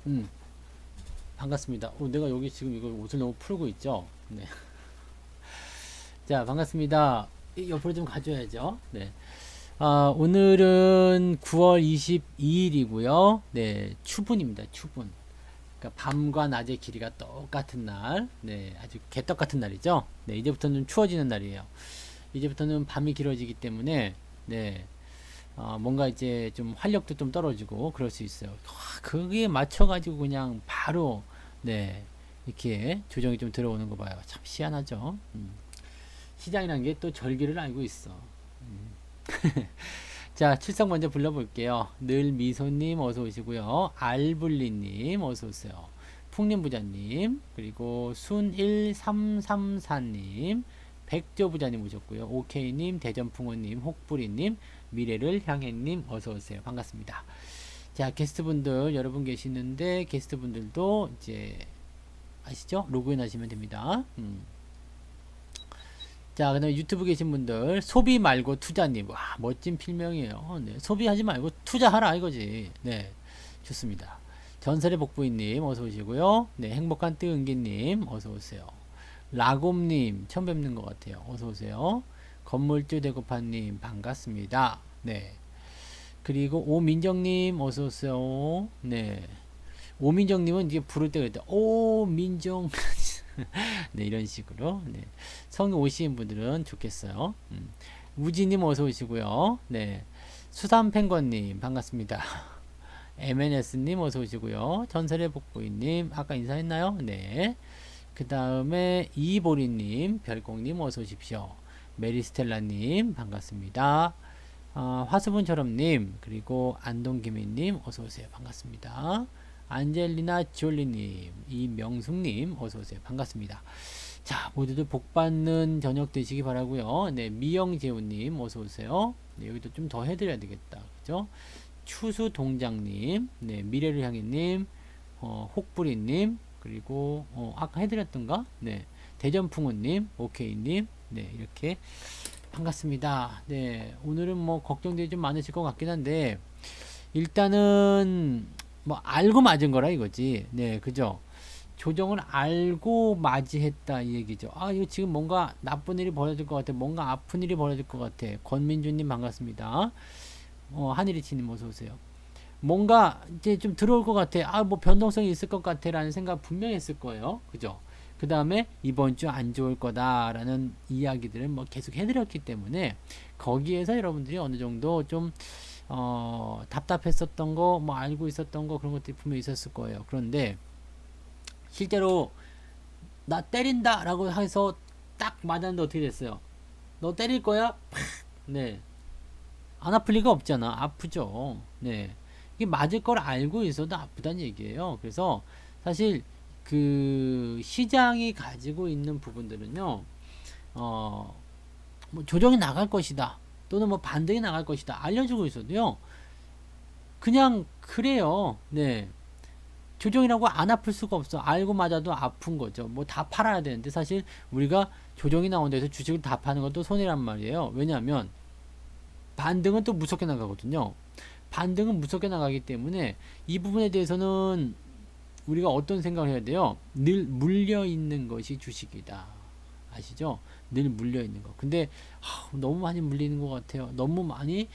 음, 반갑습니다. 내가 여기 지금 이거 옷을 너무 풀고 있죠? 네. 자, 반갑습니다. 옆으로 좀 가져야죠. 네. 오늘은 9월 22일이고요. 네, 추분입니다. 추분. 그러니까 밤과 낮의 길이가 똑같은 날. 네, 아주 개떡 같은 날이죠. 네, 이제부터는 추워지는 날이에요. 이제부터는 밤이 길어지기 때문에, 네, 뭔가 이제 좀 활력도 좀 떨어지고 그럴 수 있어요. 거기에 맞춰가지고 그냥 바로, 네, 이렇게 조정이 좀 들어오는 거 봐요. 참 희한하죠. 시장이란 게 또 절기를 알고 있어. 자, 출석 먼저 불러볼게요. 늘 미소님 어서 오시고요. 알블리님 어서 오세요. 풍림부자님, 그리고 순1334님, 백조부자님 오셨고요. 오케이님, 대전풍호님, 혹부리님, 미래를 향해님 어서 오세요. 반갑습니다. 자, 게스트분들 여러분 계시는데 게스트분들도 이제 아시죠? 로그인 하시면 됩니다. 자, 그다음에 유튜브 계신 분들 소비 말고 투자님, 와 멋진 필명이에요. 네, 소비하지 말고 투자하라 이거지. 네, 좋습니다. 전설의 복부인님 어서 오시고요. 네, 행복한 뜨은기님 어서 오세요. 라곰님 처음 뵙는 것 같아요. 어서 오세요. 건물주 대고파님 반갑습니다. 네, 그리고 오민정님 어서 오세요. 네, 오민정님은 이제 부를 때 그랬다. 오민정. 네, 이런 식으로. 네. 성이 오시는 분들은 좋겠어요. 우지님 어서 오시고요. 네. 수삼pen건님 반갑습니다. MNS님 어서 오시고요. 전설의 복부인님 아까 인사했나요? 네. 그 다음에 이보리님 별공님 어서 오십시오. 메리스텔라님 반갑습니다. 화수분처럼님 그리고 안동기민님 어서 오세요. 반갑습니다. 안젤리나 지올리님 이명숙님 어서 오세요. 반갑습니다. 자, 모두들 복 받는 저녁 되시기 바라고요. 네, 미영재우님 어서 오세요. 네, 여기도 좀 더 해드려야 되겠다. 그죠? 추수동장님, 네, 미래를 향해님, 혹부리님, 그리고 아까 해드렸던가? 네, 대전풍우님, 오케이님, 네, 이렇게 반갑습니다. 네, 오늘은 뭐 걱정들이 좀 많으실 것 같긴 한데 일단은 뭐 알고 맞은 거라 이거지. 네, 그죠? 조정을 알고 맞이했다 이 얘기죠. 이거 지금 뭔가 나쁜 일이 벌어질 것 같아. 뭔가 아픈 일이 벌어질 것 같아. 권민주님 반갑습니다. 한일이치님 어서 오세요. 뭔가 이제 좀 들어올 것 같아. 뭐 변동성이 있을 것 같아라는 생각 분명히 했을 거예요. 그죠? 그 다음에 이번 주 안 좋을 거다라는 이야기들을 뭐 계속 해드렸기 때문에 거기에서 여러분들이 어느 정도 좀 답답했었던 거, 뭐 알고 있었던 거 그런 것들이 분명히 있었을 거예요. 그런데 실제로 나 때린다라고 해서 딱 맞았는데 어떻게 됐어요? 너 때릴 거야? 네. 안 아플 리가 없잖아. 아프죠. 네. 이게 맞을 걸 알고 있어도 아프다는 얘기예요. 그래서 사실 그 시장이 가지고 있는 부분들은요, 어, 뭐 조정이 나갈 것이다. 또는 뭐 반등이 나갈 것이다. 알려주고 있어도요, 그냥 그래요. 네. 조정이라고 안 아플 수가 없어. 알고 맞아도 아픈 거죠. 뭐 다 팔아야 되는데 사실 우리가 조정이 나온 데서 주식을 다 파는 것도 손해란 말이에요. 왜냐하면 반등은 또 무섭게 나가거든요. 반등은 무섭게 나가기 때문에 이 부분에 대해서는 우리가 어떤 생각을 해야 돼요? 늘 물려 있는 것이 주식이다. 아시죠? 늘 물려 있는 거. 근데 너무 많이 물리는 것 같아요. 너무 많이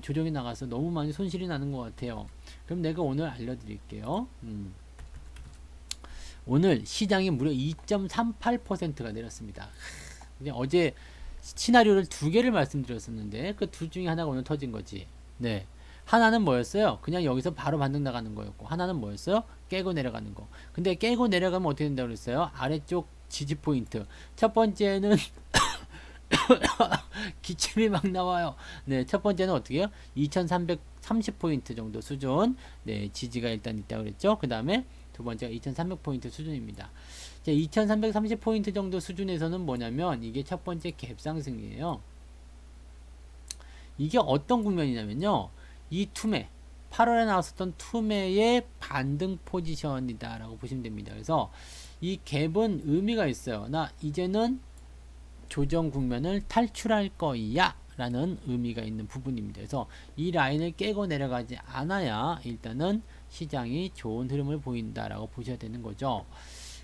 조정이 나가서 너무 많이 손실이 나는 것 같아요. 그럼 내가 오늘 알려드릴게요. 오늘 시장이 무려 2.38%가 내렸습니다. 근데 어제 시나리오를 두 개를 말씀드렸었는데 그 둘 중에 하나가 오늘 터진 거지. 네. 하나는 뭐였어요? 그냥 여기서 바로 반등 나가는 거였고 하나는 뭐였어요? 깨고 내려가는 거. 근데 깨고 내려가면 어떻게 된다고 그랬어요? 아래쪽 지지 포인트. 첫 번째는 기침이 막 나와요. 네, 첫 번째는 어떻게 해요? 2330포인트 정도 수준. 네, 지지가 일단 있다고 그랬죠. 그 다음에 두 번째가 2300포인트 수준입니다. 2330포인트 정도 수준에서는 뭐냐면 이게 첫 번째 갭 상승이에요. 이게 어떤 국면이냐면요. 이 투매, 8월에 나왔었던 투매의 반등 포지션이다라고 보시면 됩니다. 그래서 이 갭은 의미가 있어요. 나 이제는 조정 국면을 탈출할 거야 라는 의미가 있는 부분입니다. 그래서 이 라인을 깨고 내려가지 않아야 일단은 시장이 좋은 흐름을 보인다라고 보셔야 되는 거죠.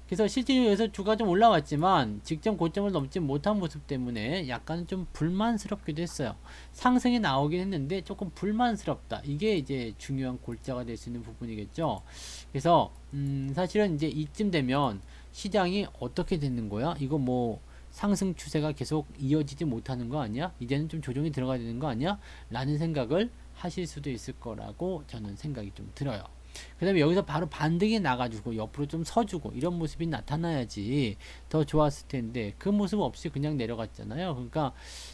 그래서 실제로 여기서 주가 좀 올라왔지만 직전 고점을 넘지 못한 모습 때문에 약간 좀 불만스럽기도 했어요. 상승이 나오긴 했는데 조금 불만스럽다. 이게 이제 중요한 골자가 될 수 있는 부분이겠죠. 그래서 사실은 이제 이쯤 되면 시장이 어떻게 되는 거야? 이거 뭐 상승 추세가 계속 이어지지 못하는 거 아니야? 이제는 좀 조정이 들어가야 되는 거 아니야? 라는 생각을 하실 수도 있을 거라고 저는 생각이 좀 들어요. 그 다음에 여기서 바로 반등이 나가지고 옆으로 좀 서주고 이런 모습이 나타나야지 더 좋았을 텐데 그 모습 없이 그냥 내려갔잖아요. 그러니까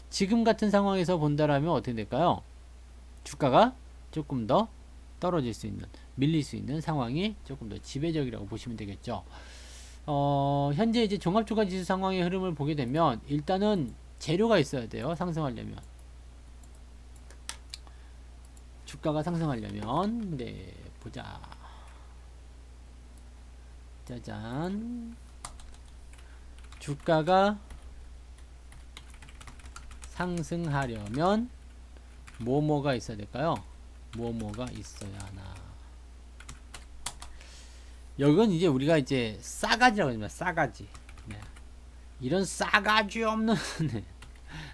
지금 같은 상황에서 본다라면 어떻게 될까요? 주가가 조금 더 떨어질 수 있는, 밀릴 수 있는 상황이 조금 더 지배적이라고 보시면 되겠죠. 현재 이제 종합주가지수 상황의 흐름을 보게 되면 일단은 재료가 있어야 돼요. 상승하려면. 주가가 상승하려면 네 보자. 짜잔. 주가가 상승하려면 뭐뭐가 있어야 될까요? 뭐뭐가 있어야 하나. 여기는 이제 우리가 이제 싸가지라고 합니다. 싸가지. 네. 이런 싸가지 없는 네.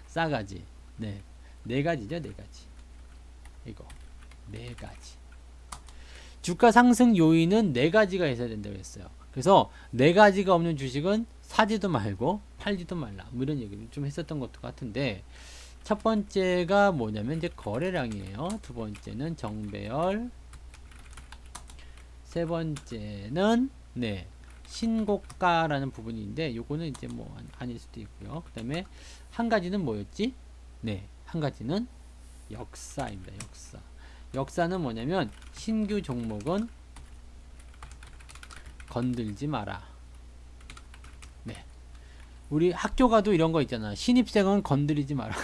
싸가지. 네. 네 가지죠, 네 가지. 이거 네 가지. 주가 상승 요인은 네 가지가 있어야 된다고 했어요. 그래서 네 가지가 없는 주식은 사지도 말고 팔지도 말라. 뭐 이런 얘기를 좀 했었던 것도 같은데 첫 번째가 뭐냐면 이제 거래량이에요. 두 번째는 정배열. 세 번째는 네 신고가라는 부분인데 요거는 이제 뭐 아닐 수도 있고요. 그 다음에 한 가지는 뭐였지? 네, 한 가지는 역사입니다. 역사. 역사는 뭐냐면 신규 종목은 건들지 마라. 네, 우리 학교 가도 이런 거 있잖아. 신입생은 건드리지 마라.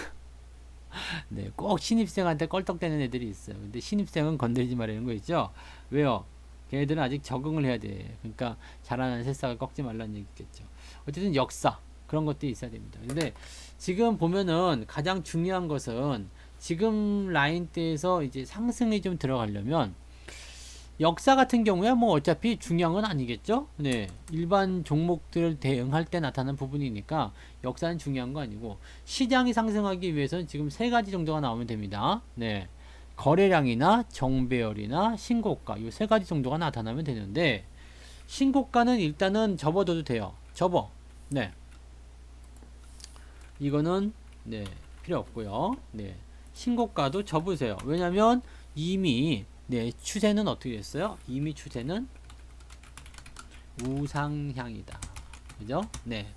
네, 꼭 신입생한테 껄떡대는 애들이 있어요. 근데 신입생은 건드리지 말라는 거 있죠. 왜요? 걔네들은 아직 적응을 해야 돼. 그러니까 자라나는 새싹을 꺾지 말라는 얘기겠죠. 어쨌든 역사 그런 것도 있어야 됩니다. 근데 지금 보면은 가장 중요한 것은 지금 라인대에서 이제 상승이 좀 들어가려면 역사 같은 경우에 뭐 어차피 중요한 건 아니겠죠. 네, 일반 종목들을 대응할 때 나타나는 부분이니까 역사는 중요한 거 아니고 시장이 상승하기 위해서는 지금 세 가지 정도가 나오면 됩니다. 네, 거래량이나 정배열이나 신고가 이 세 가지 정도가 나타나면 되는데 신고가는 일단은 접어둬도 돼요. 접어. 네, 이거는 네 필요 없고요. 네, 신고가도 접으세요. 왜냐면 이미 네 추세는 어떻게 됐어요? 이미 추세는 우상향이다. 그죠? 네,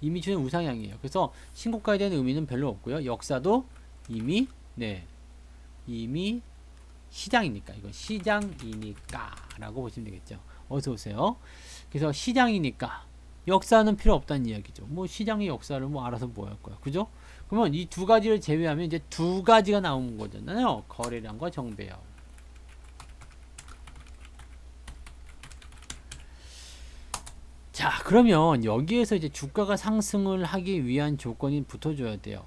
이미 추세는 우상향이에요. 그래서 신고가에 대한 의미는 별로 없고요. 역사도 이미 네 이미 시장이니까 이건 시장이니까 라고 보시면 되겠죠. 어서 오세요. 그래서 시장이니까 역사는 필요 없다는 이야기죠. 뭐 시장의 역사를 뭐 알아서 뭐 할 거야. 그죠? 그러면 이 두 가지를 제외하면 이제 두 가지가 나오는 거잖아요. 거래량과 정배열. 자, 그러면 여기에서 이제 주가가 상승을 하기 위한 조건이 붙어줘야 돼요.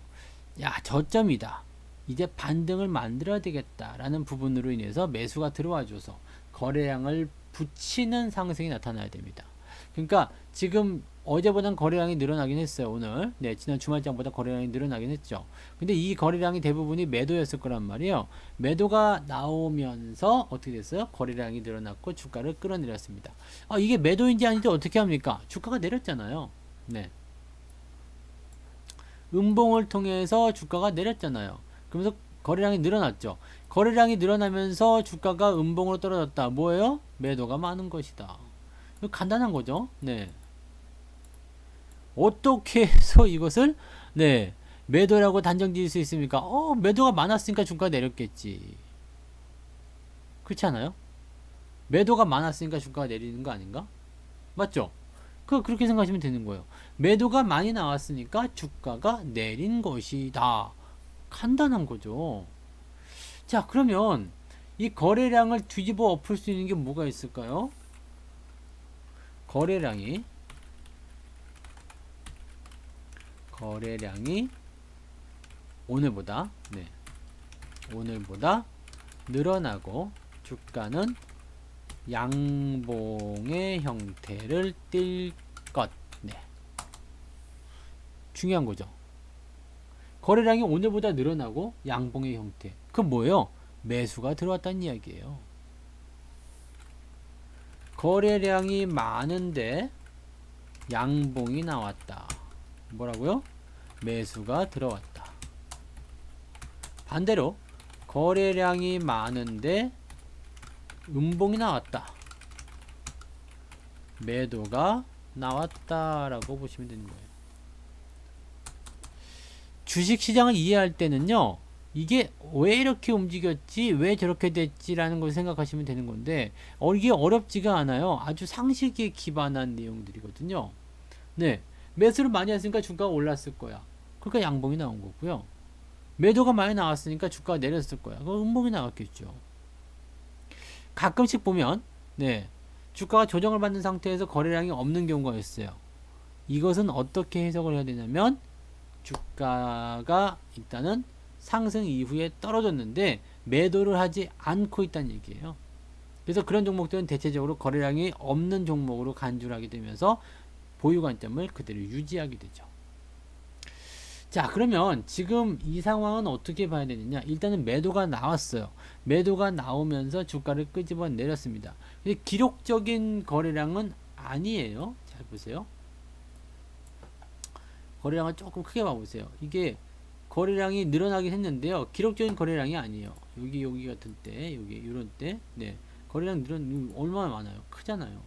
야, 저점이다. 이제 반등을 만들어야 되겠다라는 부분으로 인해서 매수가 들어와줘서 거래량을 붙이는 상승이 나타나야 됩니다. 그러니까 지금 어제보단 거래량이 늘어나긴 했어요. 오늘 네 지난 주말장보다 거래량이 늘어나긴 했죠. 근데 이 거래량이 대부분이 매도였을 거란 말이에요. 매도가 나오면서 어떻게 됐어요? 거래량이 늘어났고 주가를 끌어내렸습니다. 이게 매도인지 아닌지 어떻게 합니까? 주가가 내렸잖아요. 네, 음봉을 통해서 주가가 내렸잖아요. 그러면서 거래량이 늘어났죠. 거래량이 늘어나면서 주가가 음봉으로 떨어졌다. 뭐예요? 매도가 많은 것이다. 이거 간단한 거죠. 네. 어떻게 해서 이것을 네 매도라고 단정 지을 수 있습니까? 매도가 많았으니까 주가가 내렸겠지. 그렇지 않아요? 매도가 많았으니까 주가가 내리는 거 아닌가? 맞죠? 그렇게 생각하시면 되는 거예요. 매도가 많이 나왔으니까 주가가 내린 것이다. 간단한 거죠. 자, 그러면 이 거래량을 뒤집어 엎을 수 있는 게 뭐가 있을까요? 거래량이 오늘보다 오늘보다 늘어나고 주가는 양봉의 형태를 띌 것. 네. 중요한 거죠. 거래량이 오늘보다 늘어나고 양봉의 형태. 그건 뭐예요? 매수가 들어왔다는 이야기예요. 거래량이 많은데 양봉이 나왔다. 뭐라고요? 매수가 들어왔다. 반대로 거래량이 많은데 음봉이 나왔다. 매도가 나왔다라고 보시면 되는 거예요. 주식시장을 이해할 때는요, 이게 왜 이렇게 움직였지, 왜 저렇게 됐지라는 걸 생각하시면 되는 건데, 이게 어렵지가 않아요. 아주 상식에 기반한 내용들이거든요. 네, 매수를 많이 했으니까 주가가 올랐을 거야. 그러니까 양봉이 나온 거고요. 매도가 많이 나왔으니까 주가가 내렸을 거야. 그럼 음봉이 나왔겠죠. 가끔씩 보면, 네, 주가가 조정을 받는 상태에서 거래량이 없는 경우가 있어요. 이것은 어떻게 해석을 해야 되냐면, 주가가 일단은 상승 이후에 떨어졌는데 매도를 하지 않고 있다는 얘기예요. 그래서 그런 종목들은 대체적으로 거래량이 없는 종목으로 간주를 하게 되면서 보유 관점을 그대로 유지하게 되죠. 자, 그러면 지금 이 상황은 어떻게 봐야 되느냐? 일단은 매도가 나왔어요. 매도가 나오면서 주가를 끄집어 내렸습니다. 근데 기록적인 거래량은 아니에요. 잘 보세요. 거래량을 조금 크게 봐보세요. 이게 거래량이 늘어나긴 했는데요. 기록적인 거래량이 아니에요. 여기 같은 때, 여기 이런 때, 네, 거래량 얼마나 많아요? 크잖아요.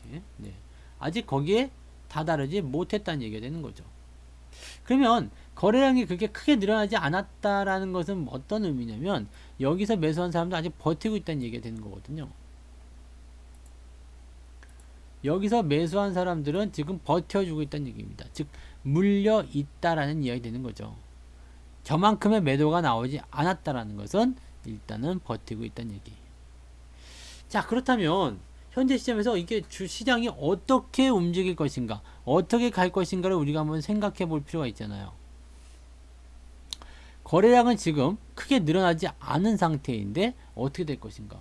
이렇게, 네, 아직 거기에 다다르지 못했다는 얘기가 되는 거죠. 그러면 거래량이 그렇게 크게 늘어나지 않았다라는 것은 어떤 의미냐면 여기서 매수한 사람도 아직 버티고 있다는 얘기가 되는 거거든요. 여기서 매수한 사람들은 지금 버텨주고 있다는 얘기입니다. 즉 물려 있다라는 이야기 되는 거죠. 저만큼의 매도가 나오지 않았다라는 것은 일단은 버티고 있다는 얘기. 자, 그렇다면 현재 시점에서 이게 시장이 어떻게 움직일 것인가, 어떻게 갈 것인가를 우리가 한번 생각해 볼 필요가 있잖아요. 거래량은 지금 크게 늘어나지 않은 상태인데 어떻게 될 것인가.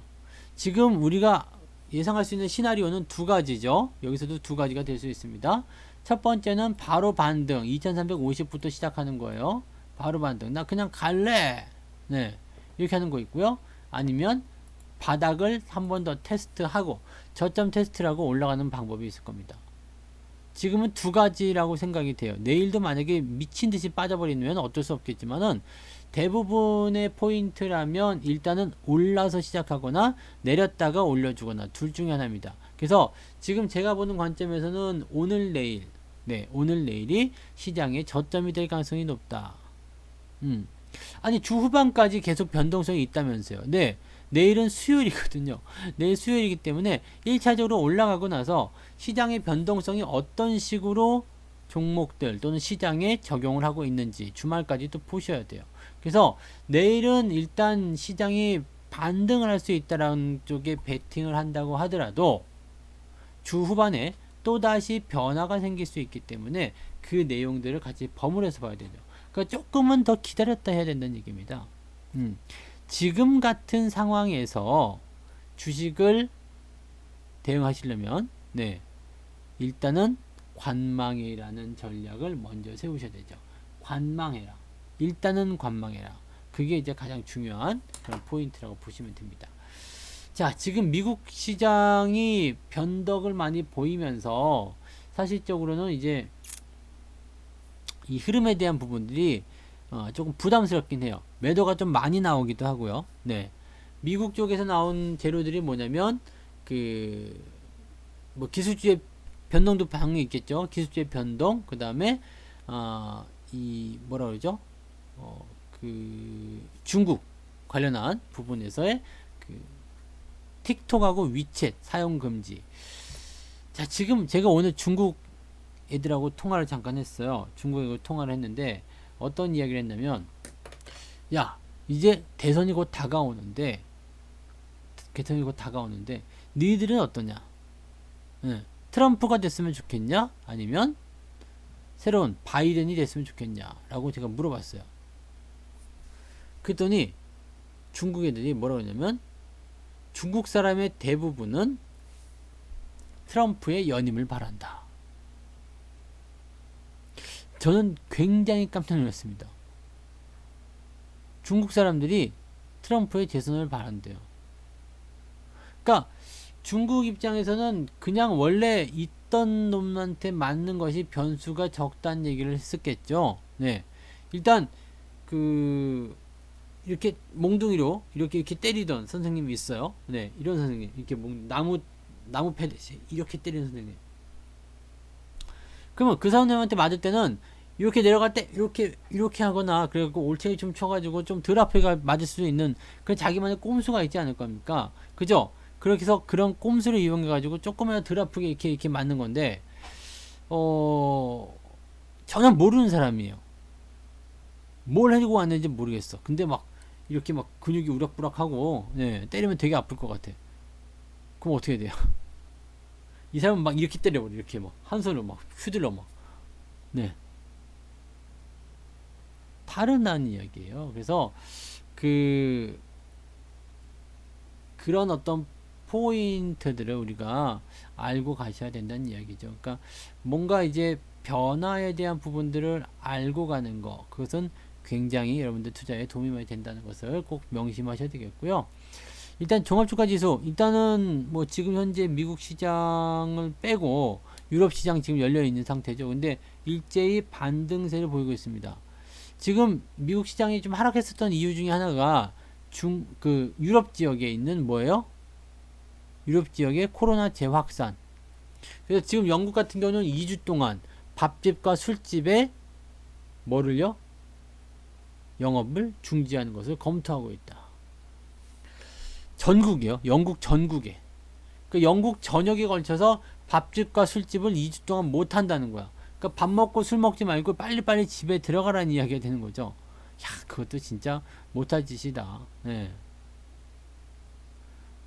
지금 우리가 예상할 수 있는 시나리오는 두 가지죠. 여기서도 두 가지가 될 수 있습니다. 첫 번째는 바로 반등, 2350부터 시작하는 거예요. 바로 반등. 나 그냥 갈래. 네, 이렇게 하는 거 있고요. 아니면 바닥을 한 번 더 테스트하고 저점 테스트라고 올라가는 방법이 있을 겁니다. 지금은 두 가지라고 생각이 돼요. 내일도 만약에 미친 듯이 빠져버리면 어쩔 수 없겠지만은 대부분의 포인트라면 일단은 올라서 시작하거나 내렸다가 올려주거나 둘 중에 하나입니다. 그래서 지금 제가 보는 관점에서는 오늘 내일, 네, 오늘 내일이 시장의 저점이 될 가능성이 높다. 아니 주 후반까지 계속 변동성이 있다면서요. 네, 내일은 수요일이거든요. 내일 수요일이기 때문에 1차적으로 올라가고 나서 시장의 변동성이 어떤 식으로 종목들 또는 시장에 적용을 하고 있는지 주말까지 또 보셔야 돼요. 그래서 내일은 일단 시장이 반등을 할 수 있다라는 쪽에 베팅을 한다고 하더라도 주 후반에 또다시 변화가 생길 수 있기 때문에 그 내용들을 같이 버무려서 봐야 되죠. 그러니까 조금은 더 기다렸다 해야 된다는 얘기입니다. 지금 같은 상황에서 주식을 대응하시려면 네, 일단은 관망해라는 전략을 먼저 세우셔야 되죠. 관망해라. 일단은 관망해라. 그게 이제 가장 중요한 그런 포인트라고 보시면 됩니다. 자, 지금 미국 시장이 변덕을 많이 보이면서 사실적으로는 이제 이 흐름에 대한 부분들이 조금 부담스럽긴 해요. 매도가 좀 많이 나오기도 하고요. 네, 미국 쪽에서 나온 재료들이 뭐냐면 뭐 기술주의 변동도 방이 있겠죠. 기술주의 변동, 그 다음에 이 뭐라 그러죠? 중국 관련한 부분에서의 틱톡하고 위챗 사용 금지. 자, 지금 제가 오늘 중국 애들하고 통화를 잠깐 했어요. 중국하고 통화를 했는데 어떤 이야기를 했냐면, 야, 이제 대선이 곧 다가오는데 너희들은 어떠냐? 네, 트럼프가 됐으면 좋겠냐? 아니면 새로운 바이든이 됐으면 좋겠냐? 라고 제가 물어봤어요. 그랬더니 중국 애들이 뭐라고 했냐면 중국 사람의 대부분은 트럼프의 연임을 바란다. 저는 굉장히 깜짝 놀랐습니다. 중국 사람들이 트럼프의 재선을 바란대요. 그러니까 중국 입장에서는 그냥 원래 있던 놈한테 맞는 것이 변수가 적다는 얘기를 했었겠죠. 네. 일단 그 이렇게 몽둥이로 이렇게 때리던 선생님이 있어요. 네. 이런 선생님. 이렇게 나무 패듯이 이렇게 때리는 선생님. 그러면 그 선생님한테 맞을 때는 이렇게 내려갈 때 이렇게 하거나 그래갖고 올챙이 좀 쳐가지고 좀 덜 앞에가 맞을 수 있는 그 자기만의 꼼수가 있지 않을 겁니까? 그죠? 그렇게 해서 그런 꼼수를 이용해가지고 조금이라도 덜 아프게 이렇게 맞는 건데 전혀 모르는 사람이에요. 뭘 해주고 왔는지 모르겠어. 근데 막 이렇게 막 근육이 우락부락하고 네, 때리면 되게 아플 것 같아. 그럼 어떻게 돼요? 이 사람은 막 이렇게 때려버려. 이렇게 막 한 손으로 막 휘둘러 막. 네. 다른 이야기예요. 그래서 그런 어떤 포인트들을 우리가 알고 가셔야 된다는 이야기죠. 그러니까 뭔가 이제 변화에 대한 부분들을 알고 가는 거, 그것은 굉장히 여러분들 투자에 도움이 많이 된다는 것을 꼭 명심하셔야 되겠고요. 일단 종합주가지수, 일단은 뭐 지금 현재 미국 시장을 빼고 유럽 시장 지금 열려 있는 상태죠. 근데 일제히 반등세를 보이고 있습니다. 지금 미국 시장이 좀 하락했었던 이유 중에 하나가 유럽 지역에 있는 뭐예요? 유럽 지역의 코로나 재확산. 그래서 지금 영국 같은 경우는 2주 동안 밥집과 술집에 뭐를요? 영업을 중지하는 것을 검토하고 있다. 전국이요. 영국 전국에. 그 영국 전역에 걸쳐서 밥집과 술집을 2주 동안 못 한다는 거야. 그러니까 밥 먹고 술 먹지 말고 빨리빨리 집에 들어가라는 이야기가 되는 거죠. 야, 그것도 진짜 못할 짓이다. 네.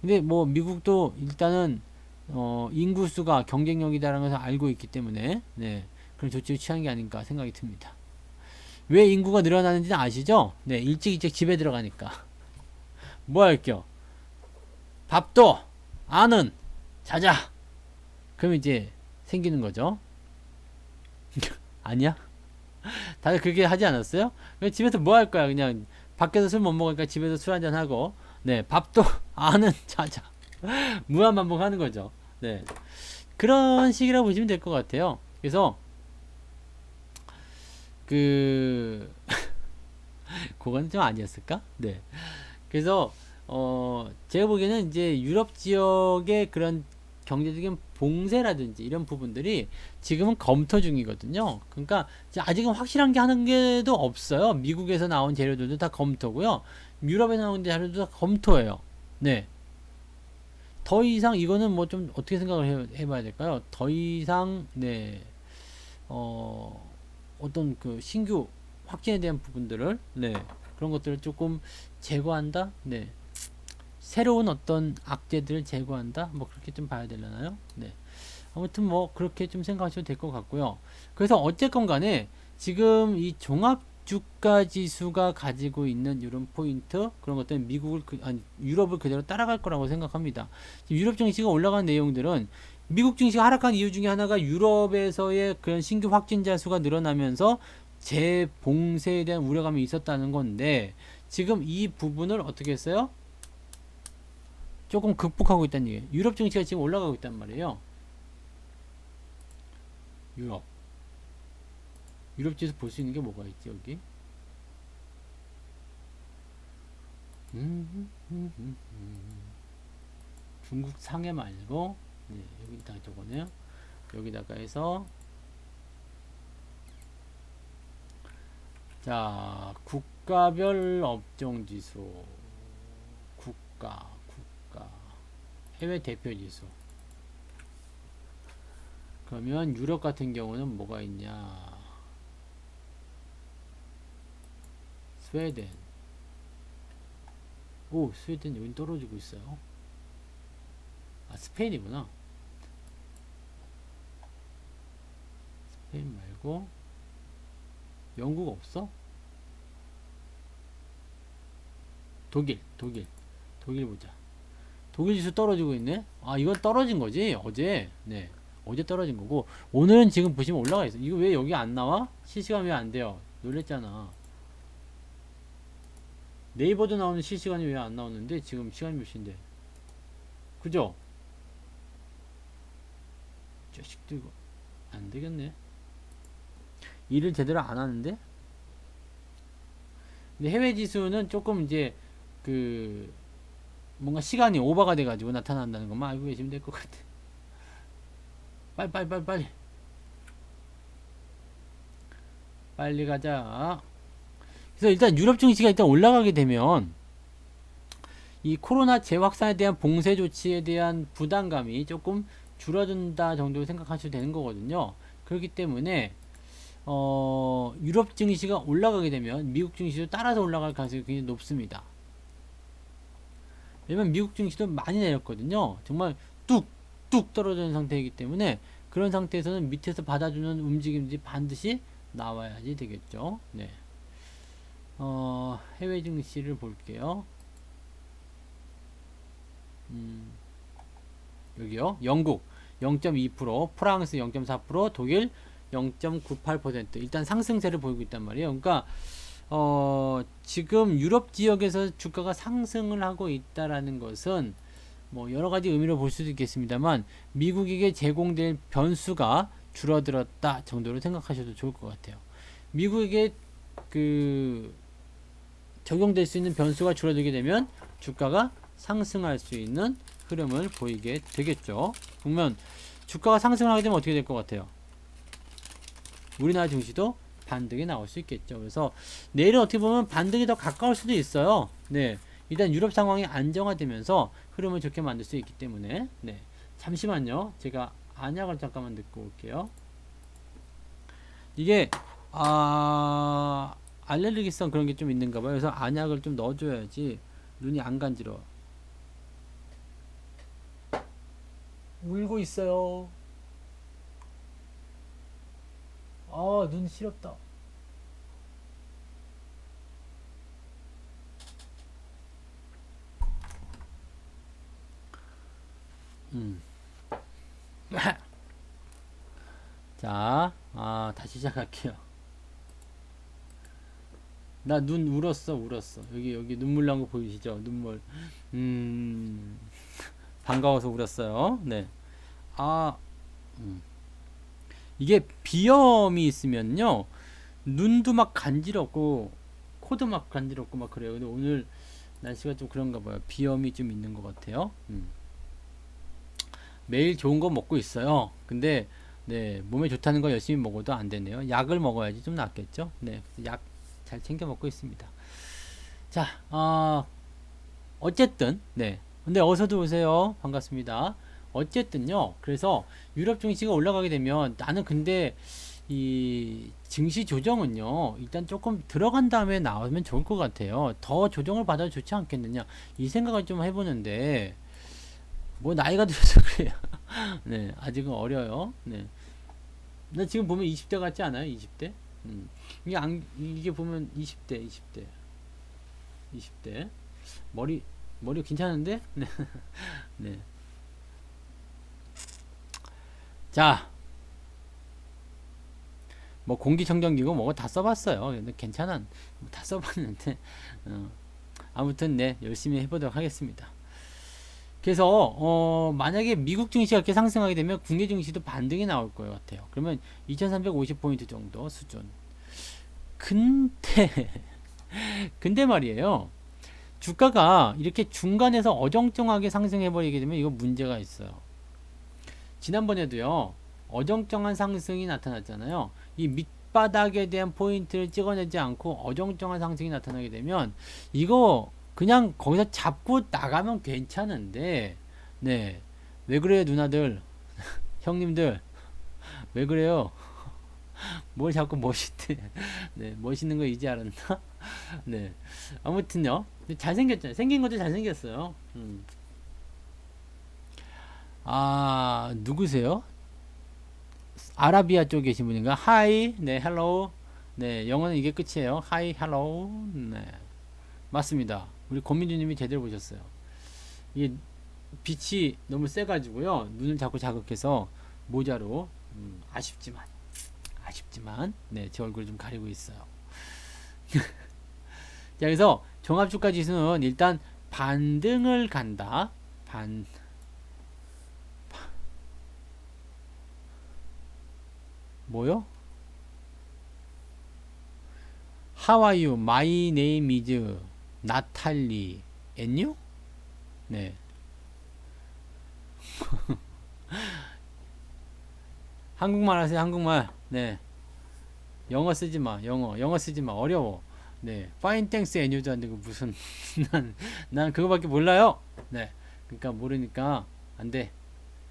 근데 뭐 미국도 일단은 인구수가 경쟁력이다라는 것을 알고 있기 때문에 네, 그런 조치를 취한 게 아닌가 생각이 듭니다. 왜 인구가 늘어나는지는 아시죠? 네, 일찍 집에 들어가니까 뭐 할게요? 밥도 안은 자자. 그럼 이제 생기는 거죠. 아니야? 다들 그렇게 하지 않았어요? 집에서 뭐 할 거야? 그냥 밖에서 술 못 먹으니까 집에서 술 한잔 하고, 네, 밥도 안은 자자. 무한반복 하는 거죠. 네. 그런 식이라고 보시면 될 것 같아요. 그래서, 그건 좀 아니었을까? 네. 그래서, 제가 보기에는 이제 유럽 지역의 그런 경제적인 봉쇄라든지 이런 부분들이 지금은 검토 중이거든요. 그러니까 아직은 확실한 게 하는 게도 없어요. 미국에서 나온 재료들도 다 검토고요. 유럽에서 나온 재료도 다 검토예요. 네. 더 이상 이거는 뭐 좀 어떻게 생각을 해봐야 될까요? 더 이상 네 어떤 그 신규 확진에 대한 부분들을 네 그런 것들을 조금 제거한다. 네 새로운 어떤 악재들을 제거한다. 뭐 그렇게 좀 봐야 되려나요? 네. 아무튼 뭐 그렇게 좀 생각하셔도 될 것 같고요. 그래서 어쨌건 간에 지금 이 종합 주가 지수가 가지고 있는 이런 포인트 그런 것들은 유럽을 그대로 따라갈 거라고 생각합니다. 유럽 증시가 올라간 내용들은 미국 증시가 하락한 이유 중에 하나가 유럽에서의 그런 신규 확진자 수가 늘어나면서 재봉쇄에 대한 우려감이 있었다는 건데 지금 이 부분을 어떻게 했어요? 조금 극복하고 있다는 얘기예요. 유럽 증시가 지금 올라가고 있단 말이에요. 유럽 지수 볼 수 있는 게 뭐가 있지 여기? 중국 상해 말고 네, 여기다 저거네요. 여기다가 해서 자 국가별 업종 지수 국가 해외 대표 지수. 그러면 유럽 같은 경우는 뭐가 있냐? 스웨덴. 오, 스웨덴 여기 떨어지고 있어요. 아, 스페인이구나. 스페인 말고 영국 없어? 독일 보자. 독일 지수 떨어지고 있네. 아, 이건 떨어진 거지 어제. 네, 어제 떨어진 거고, 오늘은 지금 보시면 올라가 있어. 이거 왜 여기 안 나와? 실시간 왜 안 돼요? 놀랬잖아. 네이버도 나오는 실시간이 왜 안 나오는데 지금 시간이 몇 시인데? 그죠? 자식도 이거 안 되겠네. 일을 제대로 안 하는데? 근데 해외 지수는 조금 이제 그 뭔가 시간이 오버가 돼가지고 나타난다는 것만 알고 계시면 될 것 같아. 빨리 빨리 빨리 빨리 빨리 가자. 그래서 일단 유럽 증시가 일단 올라가게 되면 이 코로나 재확산에 대한 봉쇄 조치에 대한 부담감이 조금 줄어든다 정도로 생각하셔도 되는 거거든요. 그렇기 때문에 유럽 증시가 올라가게 되면 미국 증시도 따라서 올라갈 가능성이 굉장히 높습니다. 왜냐면 미국 증시도 많이 내렸거든요. 정말 뚝뚝 떨어지는 상태이기 때문에 그런 상태에서는 밑에서 받아주는 움직임들이 반드시 나와야지 되겠죠. 네. 해외 증시를 볼게요. 여기요. 영국 0.2%, 프랑스 0.4%, 독일 0.98%. 일단 상승세를 보이고 있단 말이에요. 그러니까 지금 유럽 지역에서 주가가 상승을 하고 있다라는 것은 뭐 여러 가지 의미로 볼 수도 있겠습니다만 미국에게 제공될 변수가 줄어들었다 정도로 생각하셔도 좋을 것 같아요. 미국에게 그 적용될 수 있는 변수가 줄어들게 되면 주가가 상승할 수 있는 흐름을 보이게 되겠죠. 그러면 주가가 상승하게 되면 어떻게 될 것 같아요? 우리나라 증시도 반등이 나올 수 있겠죠. 그래서 내일은 어떻게 보면 반등이 더 가까울 수도 있어요. 네, 일단 유럽 상황이 안정화되면서 흐름을 좋게 만들 수 있기 때문에. 네, 잠시만요. 제가 안약을 잠깐만 듣고 올게요. 이게 알레르기성 그런 게 좀 있는가 봐요. 그래서 안약을 좀 넣어줘야지 눈이 안 간지러워. 울고 있어요. 눈 시렵다. 음. 자, 다시 시작할게요. 나 눈 울었어. 여기 눈물 난 거 보이시죠? 눈물. 음, 반가워서 울었어요. 네. 아, 음. 이게 비염이 있으면요, 눈도 막 간지럽고, 코도 막 간지럽고 막 그래요. 근데 오늘 날씨가 좀 그런가 봐요. 비염이 좀 있는 것 같아요. 매일 좋은 거 먹고 있어요. 근데 네, 몸에 좋다는 거 열심히 먹어도 안 되네요. 약을 먹어야지 좀 낫겠죠. 네, 약 잘 챙겨 먹고 있습니다. 자, 어쨌든 네, 근데 어서 들어오세요. 반갑습니다. 어쨌든요. 그래서 유럽 증시가 올라가게 되면 나는 근데 이 증시 조정은요, 일단 조금 들어간 다음에 나오면 좋을 것 같아요. 더 조정을 받아도 좋지 않겠느냐 이 생각을 좀 해보는데 뭐 나이가 들어서 그래요. 네, 아직은 어려요. 네. 나 지금 보면 20대 같지 않아요? 20대? 이게 보면 20대. 머리 괜찮은데? 네. 네. 자, 뭐 공기청정기고 뭐고 다 써봤어요. 근데 괜찮아. 다 써봤는데, 아무튼 네, 열심히 해보도록 하겠습니다. 그래서 만약에 미국 증시가 이렇게 상승하게 되면 국내 증시도 반등이 나올 것 같아요. 그러면 2350포인트 정도 수준. 근데 근데 말이에요. 주가가 이렇게 중간에서 어정쩡하게 상승해 버리게 되면 이거 문제가 있어요. 지난번에도요. 어정쩡한 상승이 나타났잖아요. 이 밑바닥에 대한 포인트를 찍어내지 않고 어정쩡한 상승이 나타나게 되면 이거 그냥 거기서 잡고 나가면 괜찮은데, 네, 왜 그래요 누나들 형님들 왜 그래요? 뭘 자꾸 멋있대. 네, 멋있는 거 이제 알았나? 네, 아무튼요. 잘생겼잖아요. 생긴 것도 잘생겼어요. 누구세요? 아라비아 쪽에 계신 분인가? 하이, 네, 헬로우. 네, 영어는 이게 끝이에요. 하이, 헬로우. 네, 맞습니다. 우리 권민주님이 제대로 보셨어요. 이게 빛이 너무 세가지고요. 눈을 자꾸 자극해서 모자로 아쉽지만 네, 제 얼굴을 좀 가리고 있어요. 자, 그래서 종합주가 지수는 일단 반등을 간다. 뭐요? How are you? My name is 나탈리. And you? 네. 한국말 하세요. 한국말. 네. 영어 쓰지 마. 영어 쓰지 마. 어려워. 네. Fine thanks and you도 안 되고 무슨 난 그거밖에 몰라요. 네. 그러니까 모르니까 안 돼.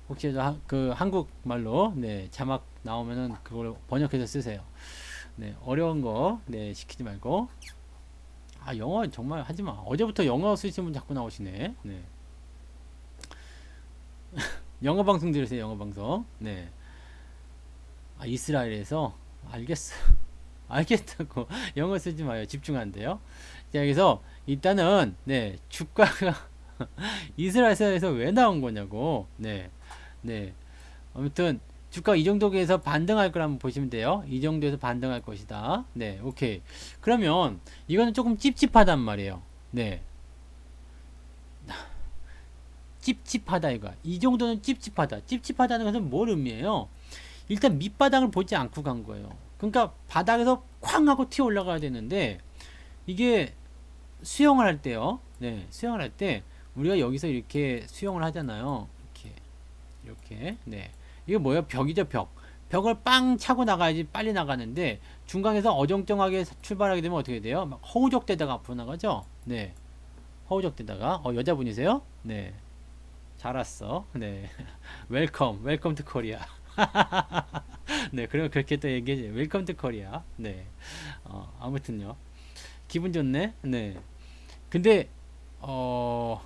혹시 그 한국말로 네, 자막 나오면은 그걸 번역해서 쓰세요. 네. 어려운 거 네, 시키지 말고. 아, 영어 정말 하지 마. 어제부터 영어 쓰시는 분 자꾸 나오시네. 네. 영어 방송 들으세요. 영어 방송. 네. 아, 이스라엘에서 알겠어. 알겠다고. 영어 쓰지 마요. 집중 안 돼요. 자, 여기서 일단은 네, 주가가 이스라엘에서 왜 나온 거냐고. 네. 네. 아무튼 주가 이 정도에서 반등할 걸 한번 보시면 돼요. 이 정도에서 반등할 것이다. 네. 오케이. 그러면 이거는 조금 찝찝하단 말이에요. 네. 찝찝하다 이거. 이 정도는 찝찝하다. 찝찝하다는 것은 뭘 의미해요? 일단 밑바닥을 보지 않고 간 거예요. 그러니까 바닥에서 쾅 하고 튀어 올라가야 되는데 이게 수영을 할 때요. 네, 수영을 할 때 우리가 여기서 이렇게 수영을 하잖아요. 이렇게. 네, 이게 뭐예요? 벽이죠, 벽. 벽을 빵 차고 나가야지 빨리 나가는데 중간에서 어정쩡하게 출발하게 되면 어떻게 돼요? 막 허우적대다가 앞으로 나가죠. 네, 허우적대다가 여자분이세요? 네, 잘 왔어. 네, 웰컴 투 코리아. 네, 그러면 그렇게 또 얘기해줘요. 웰컴 투 코리아. 네. 아무튼요. 기분 좋네. 네. 근데, 어,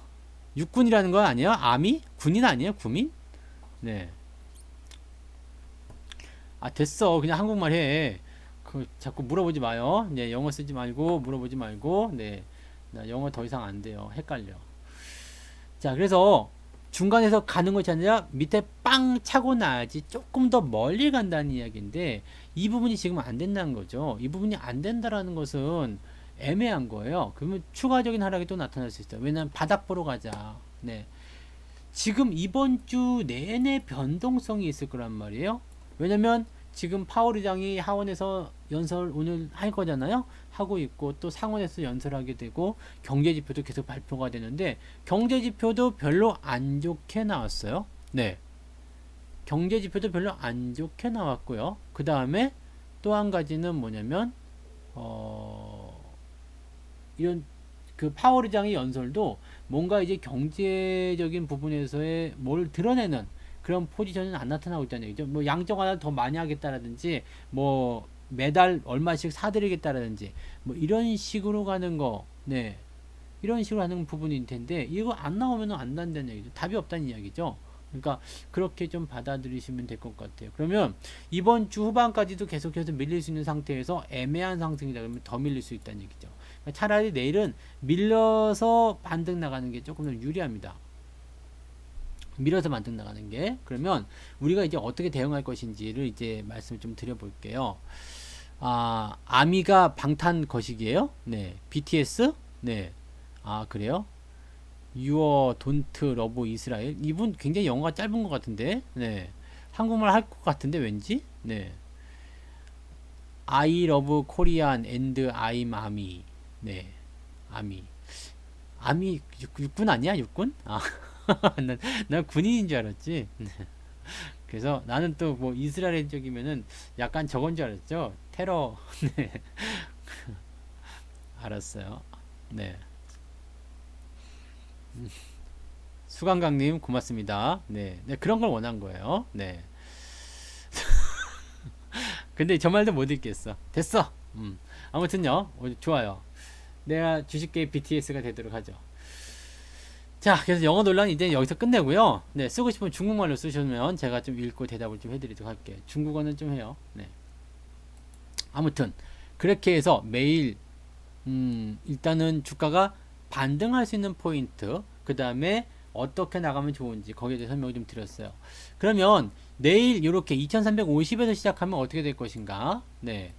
육군이라는 건 아니에요? 아미? 군인 아니에요? 구민? 네. 아, 됐어. 그냥 한국말 해. 그, 자꾸 물어보지 마요. 네, 영어 쓰지 말고, 물어보지 말고, 네. 나 영어 더 이상 안 돼요. 헷갈려. 자, 그래서 중간에서 가는 것이 아니라 밑에 빵 차고 나야지 조금 더 멀리 간다는 이야기인데 이 부분이 지금 안 된다는 거죠. 이 부분이 안 된다라는 것은 애매한 거예요. 그러면 추가적인 하락이 또 나타날 수 있어요. 왜냐하면 바닥 보러 가자. 네. 지금 이번 주 내내 변동성이 있을 거란 말이에요. 왜냐면 지금 파월 의장이 하원에서 연설 오늘 할 거잖아요. 하고 있고 또 상원에서 연설하게 되고 경제 지표도 계속 발표가 되는데 경제 지표도 별로 안 좋게 나왔어요. 네. 경제 지표도 별로 안 좋게 나왔고요. 그 다음에 또 한 가지는 뭐냐면 이런 그 파월 의장의 연설도 뭔가 이제 경제적인 부분에서의 뭘 드러내는 그런 포지션은 안 나타나고 있다는 얘기죠. 뭐 양적 완화 더 많이 하겠다라든지 뭐 매달 얼마씩 사드리겠다라든지 뭐 이런 식으로 가는 거, 네, 이런 식으로 하는 부분일 텐데 이거 안 나오면 안 난다는 얘기죠. 답이 없다는 이야기죠. 그러니까 그렇게 좀 받아들이시면 될 것 같아요. 그러면 이번 주 후반까지도 계속해서 밀릴 수 있는 상태에서 애매한 상승이다 그러면 더 밀릴 수 있다는 얘기죠. 그러니까 차라리 내일은 밀려서 반등 나가는 게 조금 더 유리합니다. 밀어서 반등 나가는 게. 그러면 우리가 이제 어떻게 대응할 것인지를 이제 말씀을 좀 드려볼게요. 아, 아미가 방탄 거식이에요? 네. BTS? 네. 아, 그래요? 유어 돈트 러브 이스라엘 이분 굉장히 영어가 짧은 것 같은데 네 한국말 할 것 같은데 왠지 네 I love Korean and I'm 아미 네 아미 육군 아니야 육군 아 난 군인인 줄 알았지 네. 그래서 나는 또 뭐 이스라엘 쪽이면은 약간 저건 줄 알았죠 테러 네 알았어요 네 수강강님 고맙습니다. 네, 네 그런 걸 원한 거예요. 네. 근데 저 말도 못 읽겠어. 됐어. 아무튼요, 좋아요. 내가 주식계 BTS가 되도록 하죠. 자, 그래서 영어 논란 이제 여기서 끝내고요. 네, 쓰고 싶으면 중국말로 쓰시면 제가 좀 읽고 대답을 좀 해드리도록 할게요. 중국어는 좀 해요. 네. 아무튼 그렇게 해서 매일 일단은 주가가 반등할 수 있는 포인트, 그 다음에 어떻게 나가면 좋은지 거기에 대해 설명을 좀 드렸어요. 그러면 내일 이렇게 2350에서 시작하면 어떻게 될 것인가? 네.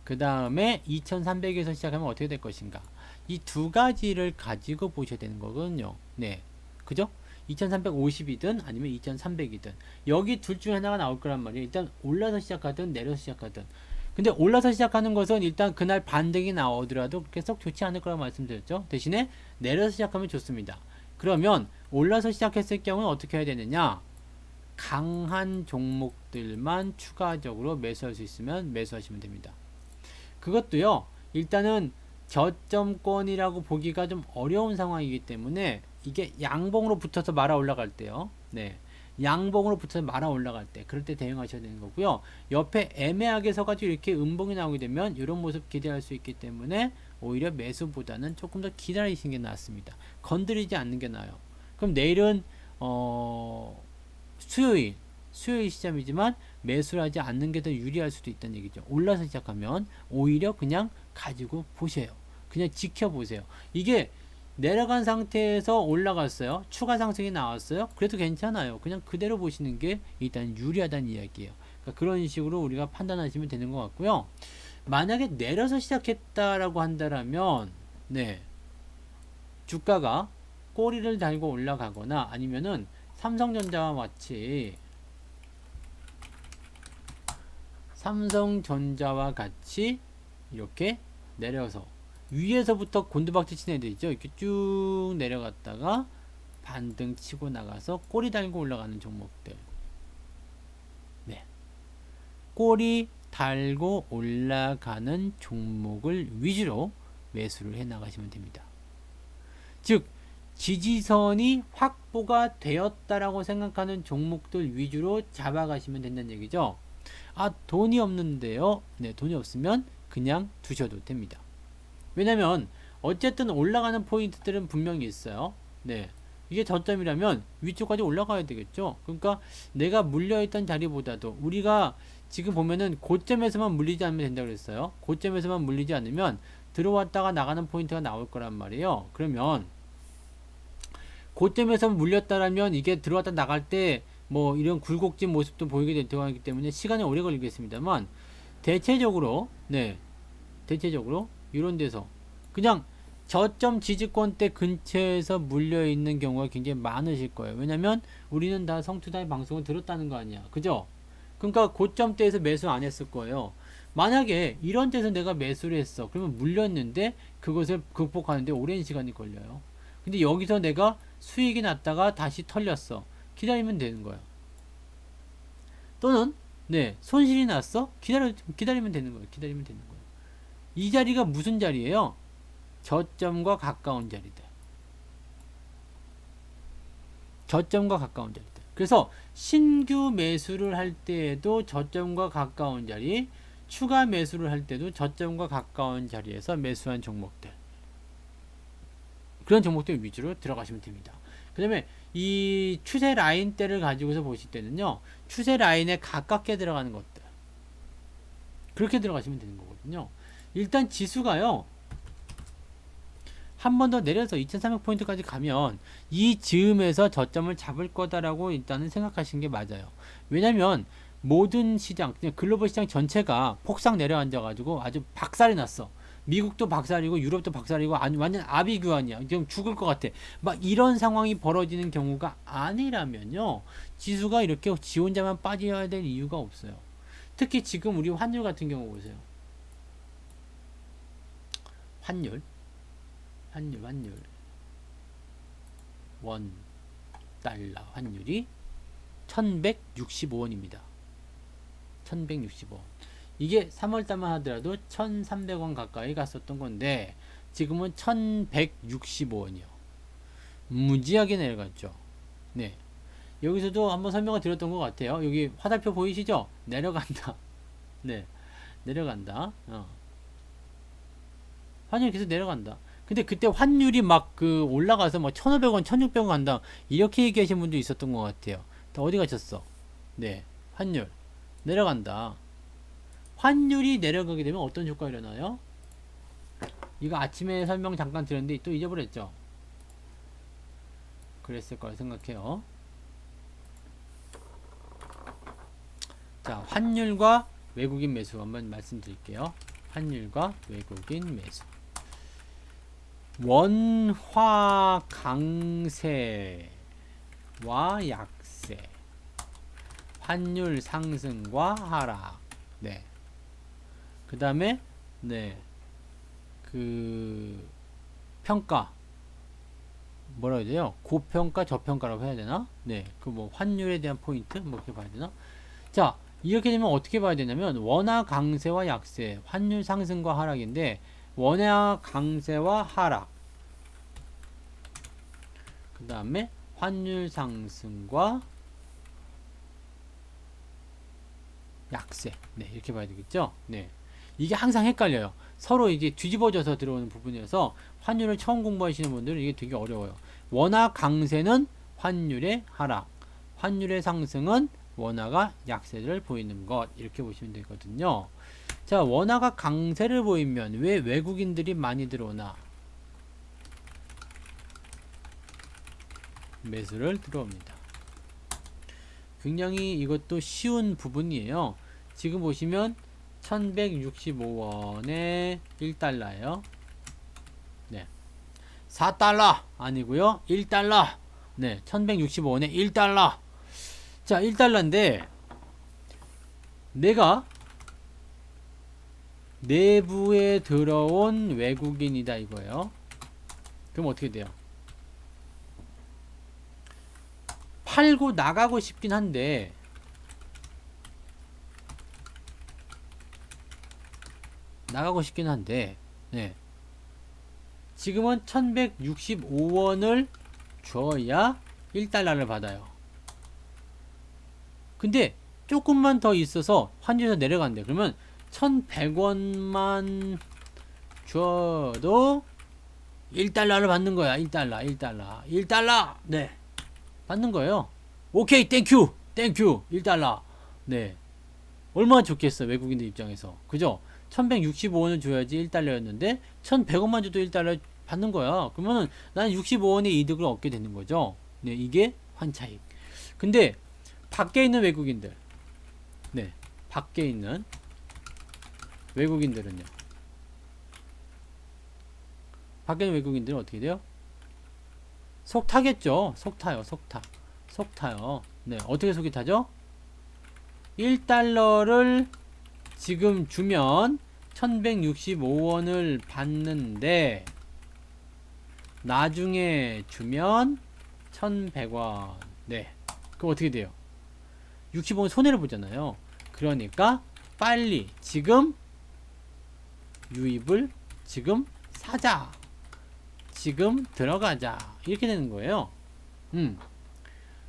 그 다음에 2300에서 시작하면 어떻게 될 것인가? 이 두 가지를 가지고 보셔야 되는 거거든요. 네. 그죠? 2350이든 아니면 2300이든 여기 둘 중에 하나가 나올 거란 말이에요. 일단 올라서 시작하든 내려서 시작하든. 근데 올라서 시작하는 것은 일단 그날 반등이 나오더라도 그렇게 썩 좋지 않을 거라고 말씀드렸죠. 대신에 내려서 시작하면 좋습니다. 그러면 올라서 시작했을 경우는 어떻게 해야 되느냐? 강한 종목들만 추가적으로 매수할 수 있으면 매수하시면 됩니다. 그것도요, 일단은 저점권이라고 보기가 좀 어려운 상황이기 때문에 이게 양봉으로 붙어서 말아 올라갈 때요. 네. 양봉으로 붙어서 말아 올라갈 때 그럴 때 대응하셔야 되는 거고요. 옆에 애매하게 서가지고 이렇게 음봉이 나오게 되면 이런 모습 기대할 수 있기 때문에 오히려 매수보다는 조금 더 기다리시는 게 낫습니다. 건드리지 않는 게 나아요. 그럼 내일은 수요일 시점이지만 매수를 하지 않는 게 더 유리할 수도 있다는 얘기죠. 올라서 시작하면 오히려 그냥 가지고 보세요. 그냥 지켜보세요. 이게 내려간 상태에서 올라갔어요. 추가 상승이 나왔어요. 그래도 괜찮아요. 그냥 그대로 보시는 게 일단 유리하다는 이야기예요. 그러니까 그런 식으로 우리가 판단하시면 되는 것 같고요. 만약에 내려서 시작했다라고 한다면 네, 주가가 꼬리를 달고 올라가거나 아니면은 삼성전자와 같이 이렇게 내려서 위에서부터 곤두박질 치는 애들 있죠. 이렇게 쭉 내려갔다가 반등 치고 나가서 꼬리 달고 올라가는 종목들. 네. 꼬리 달고 올라가는 종목을 위주로 매수를 해 나가시면 됩니다. 즉 지지선이 확보가 되었다라고 생각하는 종목들 위주로 잡아가시면 된다는 얘기죠. 아, 돈이 없는데요. 네, 돈이 없으면 그냥 두셔도 됩니다. 왜냐면 어쨌든 올라가는 포인트들은 분명히 있어요. 네. 이게 저점이라면 위쪽까지 올라가야 되겠죠. 그러니까 내가 물려있던 자리보다도 우리가 지금 보면은 고점에서만 물리지 않으면 된다고 그랬어요. 고점에서만 물리지 않으면 들어왔다가 나가는 포인트가 나올 거란 말이에요. 그러면 고점에서 물렸다라면 이게 들어왔다 나갈 때 뭐 이런 굴곡진 모습도 보이게 될 거기 때문에 시간이 오래 걸리겠습니다만 대체적으로 이런 데서 그냥 저점 지지권대 근처에서 물려 있는 경우가 굉장히 많으실 거예요. 왜냐면 우리는 다 성투자의 방송을 들었다는 거 아니야. 그죠? 그러니까 고점대에서 매수 안 했을 거예요. 만약에 이런 데서 내가 매수를 했어. 그러면 물렸는데 그것을 극복하는데 오랜 시간이 걸려요. 근데 여기서 내가 수익이 났다가 다시 털렸어. 기다리면 되는 거야. 또는 네, 손실이 났어. 기다리면 되는 거예요. 이 자리가 무슨 자리예요? 저점과 가까운 자리들. 그래서 신규 매수를 할 때에도 저점과 가까운 자리, 추가 매수를 할 때도 저점과 가까운 자리에서 매수한 종목들. 그런 종목들 위주로 들어가시면 됩니다. 그 다음에 이 추세 라인대를 가지고서 보실 때는요, 추세 라인에 가깝게 들어가는 것들. 그렇게 들어가시면 되는 거거든요. 일단 지수가요, 한 번 더 내려서 2300포인트까지 가면 이 즈음에서 저점을 잡을 거다라고 일단은 생각하시는 게 맞아요. 왜냐면 모든 시장, 그냥 글로벌 시장 전체가 폭삭 내려앉아가지고 아주 박살이 났어. 미국도 박살이고 유럽도 박살이고 완전 아비규환이야. 지금 죽을 것 같아. 막 이런 상황이 벌어지는 경우가 아니라면요, 지수가 이렇게 지 혼자만 빠져야 될 이유가 없어요. 특히 지금 우리 환율 같은 경우 보세요. 환율 원 달러 환율이 1165원입니다. 1165원. 이게 3월달만 하더라도 1300원 가까이 갔었던 건데 지금은 1165원이요. 무지하게 내려갔죠. 네. 여기서도 한번 설명을 드렸던 것 같아요. 여기 화살표 보이시죠? 내려간다. 네. 내려간다. 환율이 계속 내려간다. 근데 그때 환율이 막 그 올라가서 막 1500원, 1600원 간다. 이렇게 얘기하신 분도 있었던 것 같아요. 어디 가셨어? 네. 환율. 내려간다. 환율이 내려가게 되면 어떤 효과가 일어나요? 이거 아침에 설명 잠깐 드렸는데 또 잊어버렸죠? 그랬을 거라 생각해요. 자, 환율과 외국인 매수 한번 말씀드릴게요. 환율과 외국인 매수. 원화 강세와 약세. 환율 상승과 하락. 네. 그 다음에, 네. 그, 평가. 뭐라 해야 돼요? 고평가, 저평가라고 해야 되나? 네. 그 뭐, 환율에 대한 포인트? 뭐, 이렇게 봐야 되나? 자, 이렇게 되면 어떻게 봐야 되냐면, 원화 강세와 약세, 환율 상승과 하락인데, 원화 강세와 하락. 그 다음에, 환율 상승과 약세. 네, 이렇게 봐야 되겠죠? 네. 이게 항상 헷갈려요. 서로 이게 뒤집어져서 들어오는 부분이어서 환율을 처음 공부하시는 분들은 이게 되게 어려워요. 원화 강세는 환율의 하락, 환율의 상승은 원화가 약세를 보이는 것. 이렇게 보시면 되거든요. 자, 원화가 강세를 보이면 왜 외국인들이 많이 들어오나? 매수를 들어옵니다. 굉장히 이것도 쉬운 부분이에요. 지금 보시면 1165원에 1달러예요. 네. 4달러 아니고요. 1달러. 네. 1165원에 1달러. 자, 1달러인데 내가 내부에 들어온 외국인이다 이거예요. 그럼 어떻게 돼요? 팔고 나가고 싶긴 한데 네. 지금은 1165원을 줘야 1달러를 받아요. 근데 조금만 더 있어서 환율에서 내려간대. 그러면 1100원만 줘도 1달러를 받는 거야. 1달러. 네. 받는 거예요. 오케이, 땡큐. 1달러. 네. 얼마나 좋겠어, 외국인들 입장에서. 그죠? 1165원을 줘야지 1달러였는데 1100원만 줘도 1달러 받는 거야. 그러면은 난 65원의 이득을 얻게 되는 거죠. 네, 이게 환차익. 근데 밖에 있는 외국인들, 네, 밖에 있는 외국인들은요. 밖에 있는 외국인들은 어떻게 돼요? 속 타겠죠. 속 타요. 네, 어떻게 속이 타죠? 1달러를 지금 주면 1165원을 받는데 나중에 주면 1100원. 네. 그럼 어떻게 돼요? 65원 손해를 보잖아요. 그러니까 빨리 지금 유입을 지금 사자. 지금 들어가자. 이렇게 되는 거예요.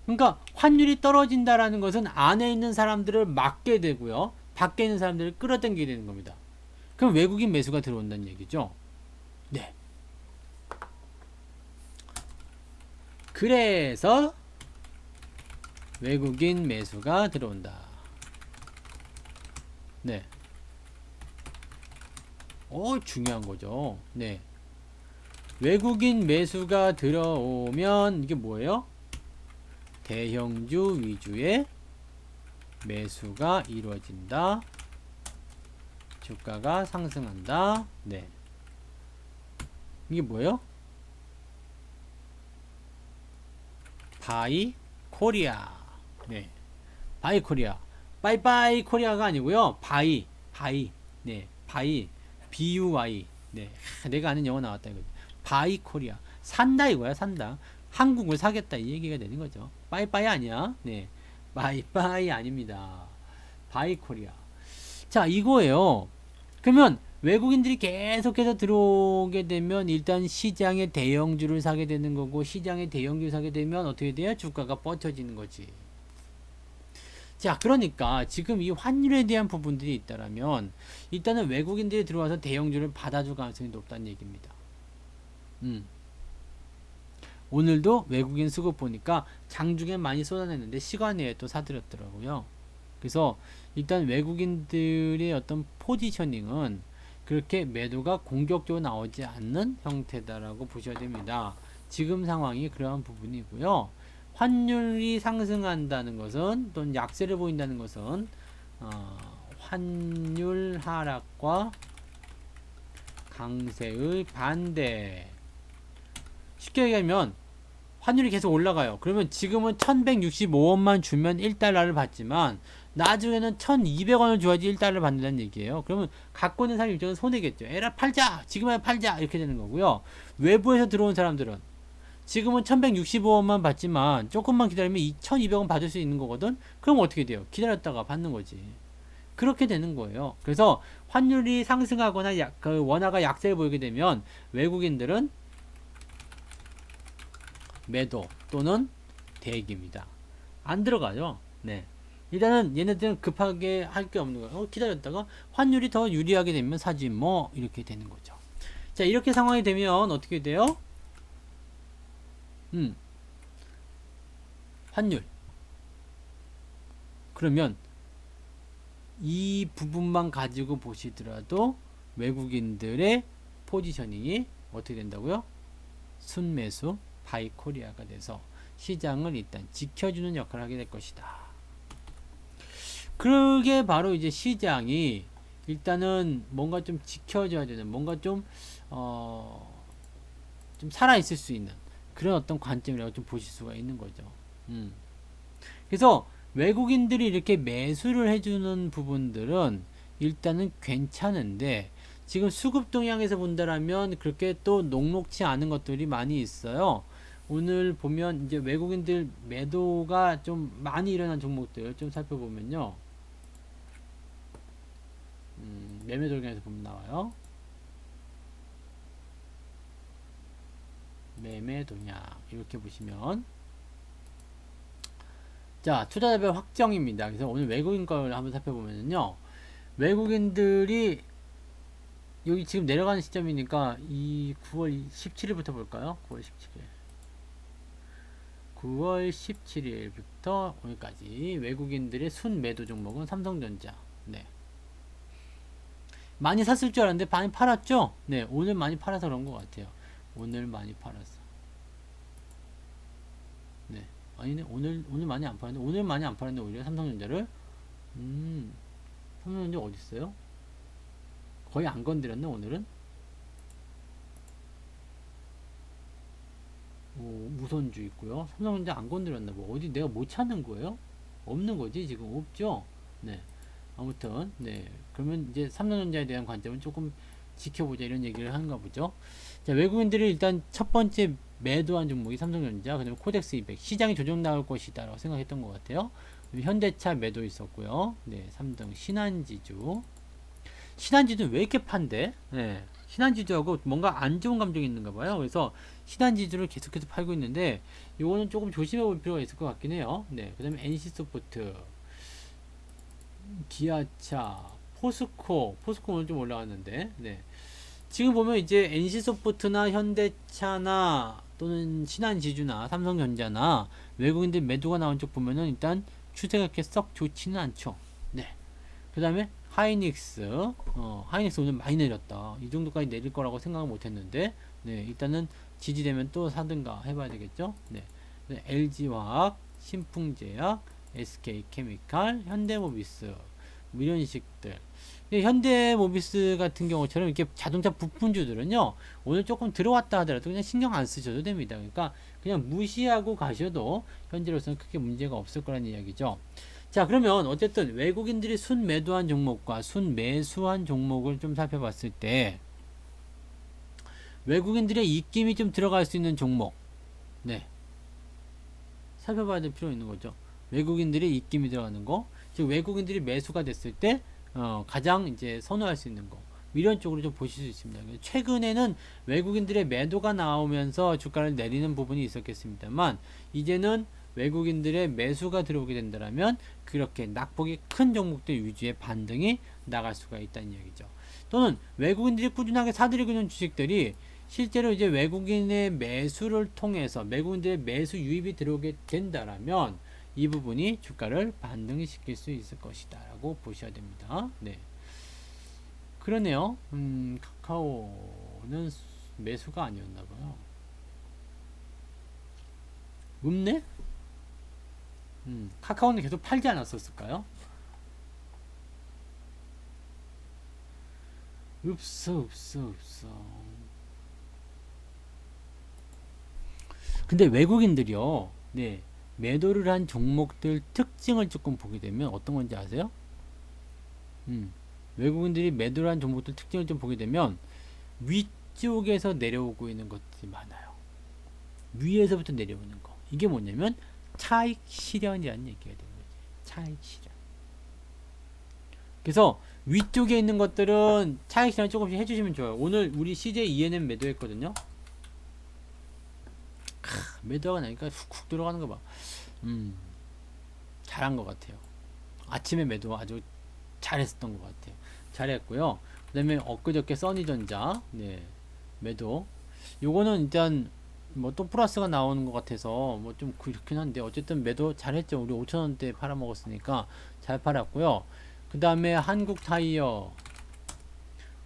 그러니까 환율이 떨어진다라는 것은 안에 있는 사람들을 막게 되고요. 밖에 있는 사람들을 끌어당기게 되는 겁니다. 그럼 외국인 매수가 들어온다는 얘기죠. 네. 그래서 외국인 매수가 들어온다. 네. 중요한 거죠. 네. 외국인 매수가 들어오면 이게 뭐예요? 대형주 위주의 매수가 이루어진다. 주가가 상승한다. 네. 이게 뭐예요? 바이 코리아. 네. 바이 코리아. 빠이빠이 코리아가 아니고요. 바이. 네. 바이. BUY. 네. 내가 아는 영어 나왔다 이거죠. 바이 코리아. 산다 이거야, 산다. 한국을 사겠다 이 얘기가 되는 거죠. 빠이빠이 아니야. 네. 빠이빠이 아닙니다. 바이 코리아. 자, 이거예요. 그러면 외국인들이 계속해서 들어오게 되면 일단 시장의 대형주를 사게 되는 거고, 시장의 대형주를 사게 되면 어떻게 돼요? 주가가 뻗쳐지는 거지. 자, 그러니까 지금 이 환율에 대한 부분들이 있다라면 일단은 외국인들이 들어와서 대형주를 받아줄 가능성이 높다는 얘기입니다. 오늘도 외국인 수급 보니까 장중에 많이 쏟아냈는데 시간에 또 사들였더라고요. 그래서 일단 외국인들의 어떤 포지셔닝은 그렇게 매도가 공격적으로 나오지 않는 형태다라고 보셔야 됩니다. 지금 상황이 그러한 부분이고요. 환율이 상승한다는 것은 또는 약세를 보인다는 것은 환율 하락과 강세의 반대. 쉽게 얘기하면 환율이 계속 올라가요. 그러면 지금은 1165원만 주면 1달러를 받지만 나중에는 1200원을 줘야지 1달러를 받는다는 얘기예요. 그러면 갖고 있는 사람 입장에서 손해겠죠. 에라 팔자! 지금은 팔자! 이렇게 되는 거고요. 외부에서 들어온 사람들은 지금은 1165원만 받지만 조금만 기다리면 2200원 받을 수 있는 거거든. 그럼 어떻게 돼요? 기다렸다가 받는 거지. 그렇게 되는 거예요. 그래서 환율이 상승하거나 그 원화가 약세를 보이게 되면 외국인들은 매도 또는 대기입니다. 안 들어가죠. 네. 일단은 얘네들은 급하게 할 게 없는 거예요. 기다렸다가 환율이 더 유리하게 되면 사지 뭐 이렇게 되는 거죠. 자, 이렇게 상황이 되면 어떻게 돼요? 환율. 그러면 이 부분만 가지고 보시더라도 외국인들의 포지셔닝이 어떻게 된다고요? 순매수 바이 코리아가 돼서 시장을 일단 지켜주는 역할을 하게 될 것이다. 그게 바로 이제 시장이 일단은 뭔가 좀 지켜줘야 되는, 뭔가 좀 살아있을 수 있는 그런 어떤 관점이라고 좀 보실 수가 있는 거죠. 그래서 외국인들이 이렇게 매수를 해주는 부분들은 일단은 괜찮은데 지금 수급 동향에서 본다라면 그렇게 또 녹록치 않은 것들이 많이 있어요. 오늘 보면 이제 외국인들 매도가 좀 많이 일어난 종목들 좀 살펴보면요. 매매 돌강에서 보면 나와요. 매매 동향 이렇게 보시면 자, 투자자별 확정입니다. 그래서 오늘 외국인 걸 한번 살펴보면요. 외국인들이 여기 지금 내려가는 시점이니까 이 9월 17일부터 볼까요? 9월 17일. 9월 17일부터 오늘까지 외국인들의 순매도 종목은 삼성전자. 네. 많이 샀을 줄 알았는데 많이 팔았죠? 네, 오늘 많이 팔아서 그런 것 같아요. 오늘 많이 팔았어. 네. 아니네, 오늘 많이 안 팔았는데, 오늘 많이 안 팔았는데, 오히려 삼성전자를, 삼성전자 어딨어요? 거의 안 건드렸나, 오늘은? 우선주 있고요. 삼성전자 안 건드렸나, 뭐, 어디 내가 못 찾는 거예요? 없는 거지, 지금 없죠? 네. 아무튼, 네. 그러면 이제 삼성전자에 대한 관점은 조금 지켜보자, 이런 얘기를 하는가 보죠. 자, 외국인들이 일단 첫 번째 매도한 종목이 삼성전자, 그 다음에 코덱스 200, 시장이 조정 나올 것이다 라고 생각했던 것 같아요. 현대차 매도 있었고요. 네, 3등 신한지주. 신한지주는 왜 이렇게 판대? 네, 신한지주하고 뭔가 안 좋은 감정이 있는가 봐요. 그래서 신한지주를 계속해서 팔고 있는데, 이거는 조금 조심해 볼 필요가 있을 것 같긴 해요. 네, 그 다음에 NC소프트, 기아차, 포스코 오늘 좀 올라왔는데, 네. 지금 보면 이제 NC소프트나 현대차나 또는 신한지주나 삼성전자나 외국인들 매도가 나온 쪽 보면은 일단 추세가 이렇게 썩 좋지는 않죠. 네. 그 다음에 하이닉스, 하이닉스 오늘 많이 내렸다. 이 정도까지 내릴 거라고 생각을 못 했는데, 네. 일단은 지지되면 또 사든가 해봐야 되겠죠. 네. LG화학, 신풍제약, SK케미칼, 현대모비스, 뭐 이런 식들. 현대모비스 같은 경우처럼 이렇게 자동차 부품주들은요, 오늘 조금 들어왔다 하더라도 그냥 신경 안 쓰셔도 됩니다. 그러니까 그냥 무시하고 가셔도 현재로서는 크게 문제가 없을 거라는 이야기죠. 자, 그러면 어쨌든 외국인들이 순매도한 종목과 순매수한 종목을 좀 살펴봤을 때 외국인들의 입김이 좀 들어갈 수 있는 종목, 네, 살펴봐야 될 필요가 있는 거죠. 외국인들의 입김이 들어가는 거, 즉 외국인들이 매수가 됐을 때 가장 이제 선호할 수 있는 거, 이런 쪽으로 좀 보실 수 있습니다. 최근에는 외국인들의 매도가 나오면서 주가를 내리는 부분이 있었겠습니다만, 이제는 외국인들의 매수가 들어오게 된다면 그렇게 낙폭이 큰 종목들 위주의 반등이 나갈 수가 있다는 얘기죠. 또는 외국인들이 꾸준하게 사들이고 있는 주식들이 실제로 이제 외국인의 매수를 통해서 외국인들의 매수 유입이 들어오게 된다면 이 부분이 주가를 반등시킬 수 있을 것이다 라고 보셔야 됩니다. 네. 그러네요. 카카오는 매수가 아니었나봐요. 없네? 카카오는 계속 팔지 않았었을까요? 없어. 근데 외국인들이요, 네, 매도를 한 종목들 특징을 조금 보게 되면 어떤 건지 아세요? 음, 외국인들이 매도를 한 종목들 특징을 좀 보게 되면 위쪽에서 내려오고 있는 것들이 많아요. 위에서부터 내려오는 거. 이게 뭐냐면 차익 실현이라는 얘기가 되는 거지. 차익 실현. 그래서 위쪽에 있는 것들은 차익 실현 조금씩 해주시면 좋아요. 오늘 우리 CJ ENM 매도했거든요. 매도가 나니까 훅훅 들어가는 거 봐. 잘한 것 같아요. 아침에 매도 아주 잘했었던 것 같아요. 잘했고요. 그 다음에 엊그저께 써니전자, 네, 매도. 요거는 일단 뭐 또 플러스가 나오는 것 같아서 뭐 좀 그렇긴 한데 어쨌든 매도 잘했죠. 우리 5,000원대 팔아먹었으니까 잘 팔았고요. 그 다음에 한국타이어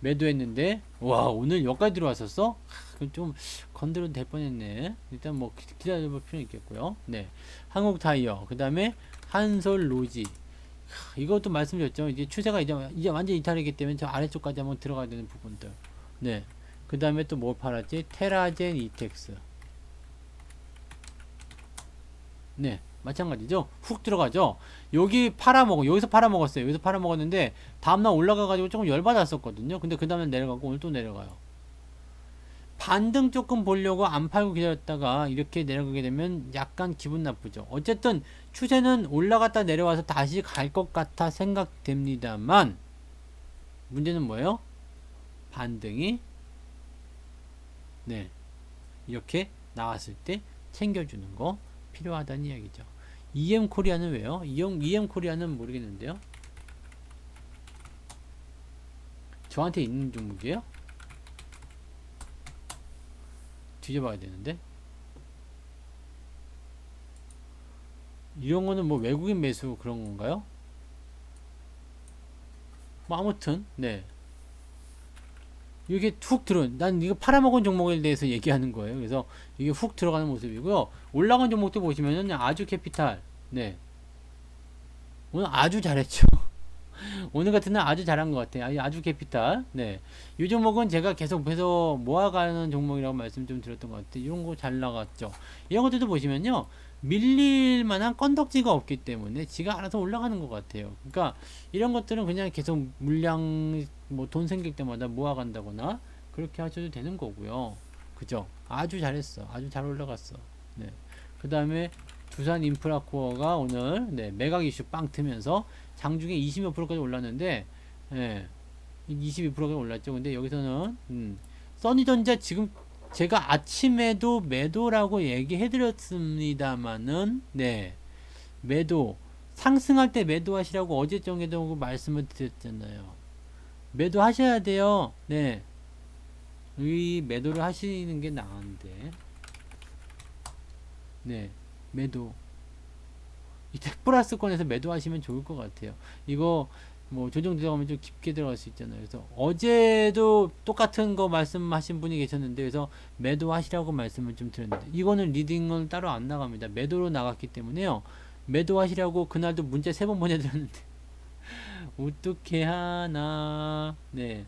매도했는데 와 오늘 여기까지 들어왔었어? 그럼 좀 건드려도 될 뻔했네. 일단 뭐 기다려볼 필요는 있겠고요. 네, 한국타이어 그 다음에 한솔로지 이것도 말씀드렸죠. 이제 추세가 이제 완전 이탈이기 때문에 저 아래쪽까지 한번 들어가야 되는 부분들. 네. 그 다음에 또 뭘 팔았지? 테라젠 이텍스. 네. 마찬가지죠. 훅 들어가죠. 여기서 팔아먹었어요. 여기서 팔아먹었는데 다음날 올라가가지고 조금 열받았었거든요. 근데 그 다음에 내려가고 오늘 또 내려가요. 반등 조금 보려고 안 팔고 기다렸다가 이렇게 내려가게 되면 약간 기분 나쁘죠. 어쨌든 추세는 올라갔다 내려와서 다시 갈 것 같아 생각됩니다만 문제는 뭐예요? 반등이 네 이렇게 나왔을 때 챙겨주는 거 필요하다는 이야기죠. EM 코리아는 왜요? EM 코리아는 모르겠는데요. 저한테 있는 종목이에요? 뒤져봐야 되는데 이런 거는 뭐 외국인 매수 그런 건가요? 뭐 아무튼 네 이게 훅 난 이거 팔아먹은 종목에 대해서 얘기하는 거예요. 그래서 이게 훅 들어가는 모습이고요. 올라간 종목도 보시면은 아주 캐피탈 네 오늘 아주 잘했죠. 오늘 같은 날 아주 잘한 것 같아요. 아주 캐피탈. 네. 이 종목은 제가 계속해서 모아가는 종목이라고 말씀 좀 드렸던 것 같아요. 이런 거 잘 나갔죠. 이런 것들도 보시면요. 밀릴 만한 건덕지가 없기 때문에 지가 알아서 올라가는 것 같아요. 그러니까 이런 것들은 그냥 계속 물량, 뭐 돈 생길 때마다 모아간다거나 그렇게 하셔도 되는 거고요. 그죠? 아주 잘했어. 아주 잘 올라갔어. 네. 그 다음에 두산 인프라코어가 오늘 네, 매각 이슈 빵 트면서 장중에 20몇 프로까지 올랐는데 예, 22%까지 올랐죠. 근데 여기서는 써니전자 지금 제가 아침에도 매도라고 얘기해 드렸습니다만은 네 매도 상승할 때 매도하시라고 어제 정에도 말씀을 드렸잖아요. 매도하셔야 돼요. 네. 이 매도를 하시는 게 나은데 네 매도 이 플러스권에서 매도하시면 좋을 것 같아요. 이거 뭐 조정 들어가면 좀 깊게 들어갈 수 있잖아요. 그래서 어제도 똑같은 거 말씀하신 분이 계셨는데 그래서 매도하시라고 말씀을 좀 드렸는데 이거는 리딩을 따로 안 나갑니다. 매도로 나갔기 때문에요. 매도하시라고 그날도 문자 3번 보내드렸는데 어떻게 하나 네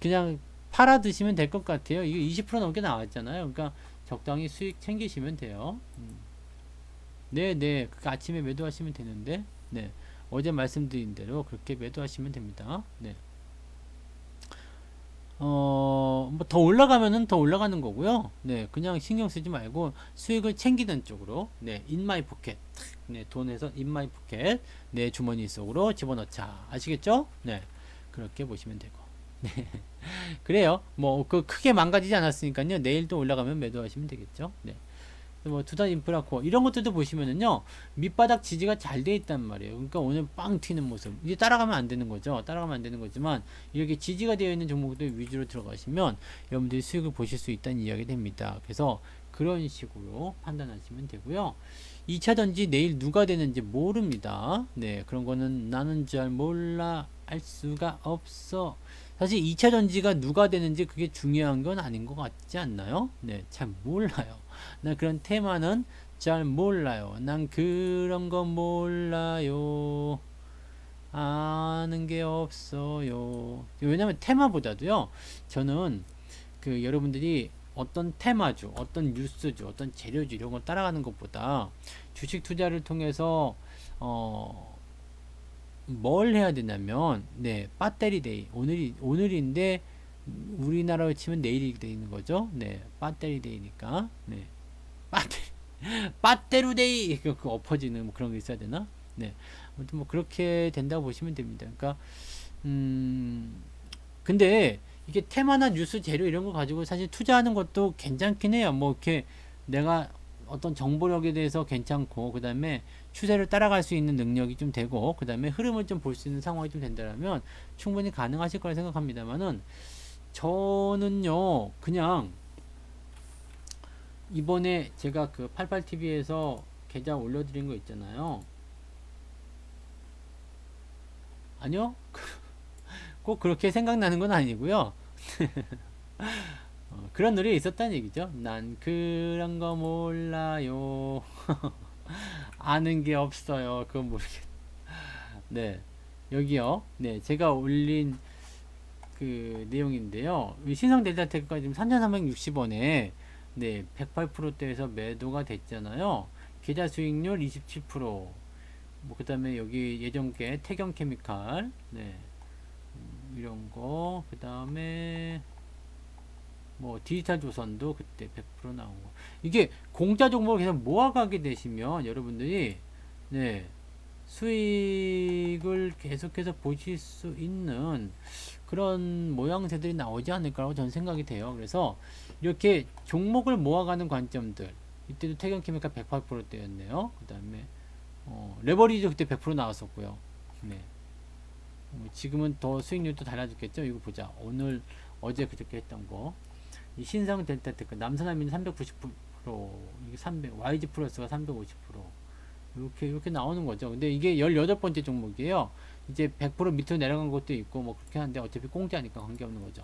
그냥 팔아 드시면 될 것 같아요. 이게 20% 넘게 나왔잖아요. 그러니까 적당히 수익 챙기시면 돼요. 네네 그 아침에 매도하시면 되는데 네 어제 말씀드린 대로 그렇게 매도하시면 됩니다. 네. 뭐 더 올라가면은 더 올라가는 거고요. 네, 그냥 신경 쓰지 말고 수익을 챙기는 쪽으로, 네, 인마이 포켓, 네, 돈에서 인마이 포켓, 내 주머니 속으로 집어넣자. 아시겠죠? 네, 그렇게 보시면 되고. 네, 그래요. 뭐 그 크게 망가지지 않았으니까요. 내일 또 올라가면 매도하시면 되겠죠. 네. 뭐 두산 인프라코어 이런 것들도 보시면은요 밑바닥 지지가 잘 돼 있단 말이에요. 그러니까 오늘 빵 튀는 모습 이제 따라가면 안 되는 거죠. 따라가면 안 되는 거지만 이렇게 지지가 되어 있는 종목들 위주로 들어가시면 여러분들이 수익을 보실 수 있다는 이야기 됩니다. 그래서 그런 식으로 판단하시면 되고요. 2차전지 내일 누가 되는지 모릅니다. 네, 그런 거는 나는 잘 몰라 알 수가 없어. 사실 2차 전지가 누가 되는지 그게 중요한 건 아닌 것 같지 않나요? 네, 잘 몰라요. 나 그런 테마는 잘 몰라요. 난 그런 거 몰라요. 아는 게 없어요. 왜냐면 테마보다도요, 저는 그 여러분들이 어떤 테마주, 어떤 뉴스주, 어떤 재료주 이런 걸 따라가는 것보다 주식 투자를 통해서 뭘 해야 되냐면, 네, 배터리 데이. 오늘인데 우리나라로 치면 내일이 되는 거죠. 네, 배터리 데이니까. 네, 배터리 빠떼루 데이 그 엎어지는 뭐 그런 게 있어야 되나? 네, 아무튼 뭐 그렇게 된다고 보시면 됩니다. 그러니까 근데 이게 테마나 뉴스 재료 이런 거 가지고 사실 투자하는 것도 괜찮긴 해요. 뭐 이렇게 내가 어떤 정보력에 대해서 괜찮고 그 다음에 추세를 따라갈 수 있는 능력이 좀 되고 그 다음에 흐름을 좀 볼 수 있는 상황이 좀 된다면 충분히 가능하실 거라 생각합니다만은 저는요 그냥 이번에 제가 그 88TV에서 계좌 올려드린 거 있잖아요. 아니요? 꼭 그렇게 생각나는 건 아니고요. 그런 노래 있었다는 얘기죠. 난 그런 거 몰라요. 아는 게 없어요. 그건 모르겠. 네, 여기요. 네, 제가 올린 그 내용인데요. 신성 델타테크가 지금 3,360원에 네, 108%대에서 매도가 됐잖아요. 계좌 수익률 27%. 뭐 그다음에 여기 예전께 태경 케미칼 네, 이런 거 그다음에 뭐 디지털 조선도 그때 100% 나온 거. 이게 공짜 종목을 계속 모아가게 되시면 여러분들이 네, 수익을 계속해서 보실 수 있는 그런 모양새들이 나오지 않을까라고 저는 생각이 돼요. 그래서 이렇게 종목을 모아가는 관점들 이때도 태경케미칼 108%대였네요. 그 다음에 레버리지 그때 100% 나왔었고요. 네. 지금은 더 수익률도 달라졌겠죠. 이거 보자. 오늘 어제 그저께 했던 거. 이 신성 델타테크 남선화민 390%, 이게 300, YG 플러스가 350%. 이렇게 나오는 거죠. 근데 이게 18번째 종목이에요. 이제 100% 밑으로 내려간 것도 있고 뭐 그렇게 하는데 어차피 공짜니까 관계없는 거죠.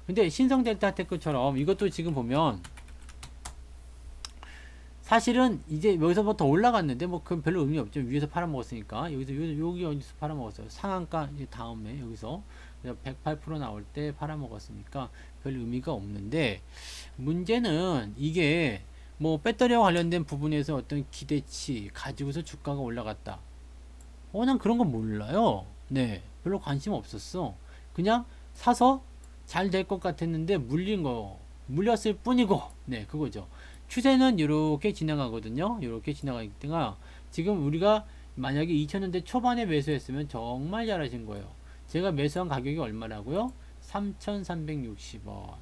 근데 신성 델타테크처럼 이것도 지금 보면 사실은 이제 여기서부터 올라갔는데 뭐 그건 별로 의미 없죠. 위에서 팔아먹었으니까. 여기 어디서 팔아먹었어요. 상한가 이제 다음에 여기서 108% 나올 때 팔아먹었으니까 별 의미가 없는데 문제는 이게 뭐 배터리와 관련된 부분에서 어떤 기대치 가지고서 주가가 올라갔다. 난 그런 거 몰라요. 네, 별로 관심 없었어. 그냥 사서 잘 될 것 같았는데 물렸을 뿐이고, 네, 그거죠. 추세는 이렇게 지나가거든요. 이렇게 지나가니까 지금 우리가 만약에 2000년대 초반에 매수했으면 정말 잘하신 거예요. 제가 매수한 가격이 얼마라고요? 3,360원.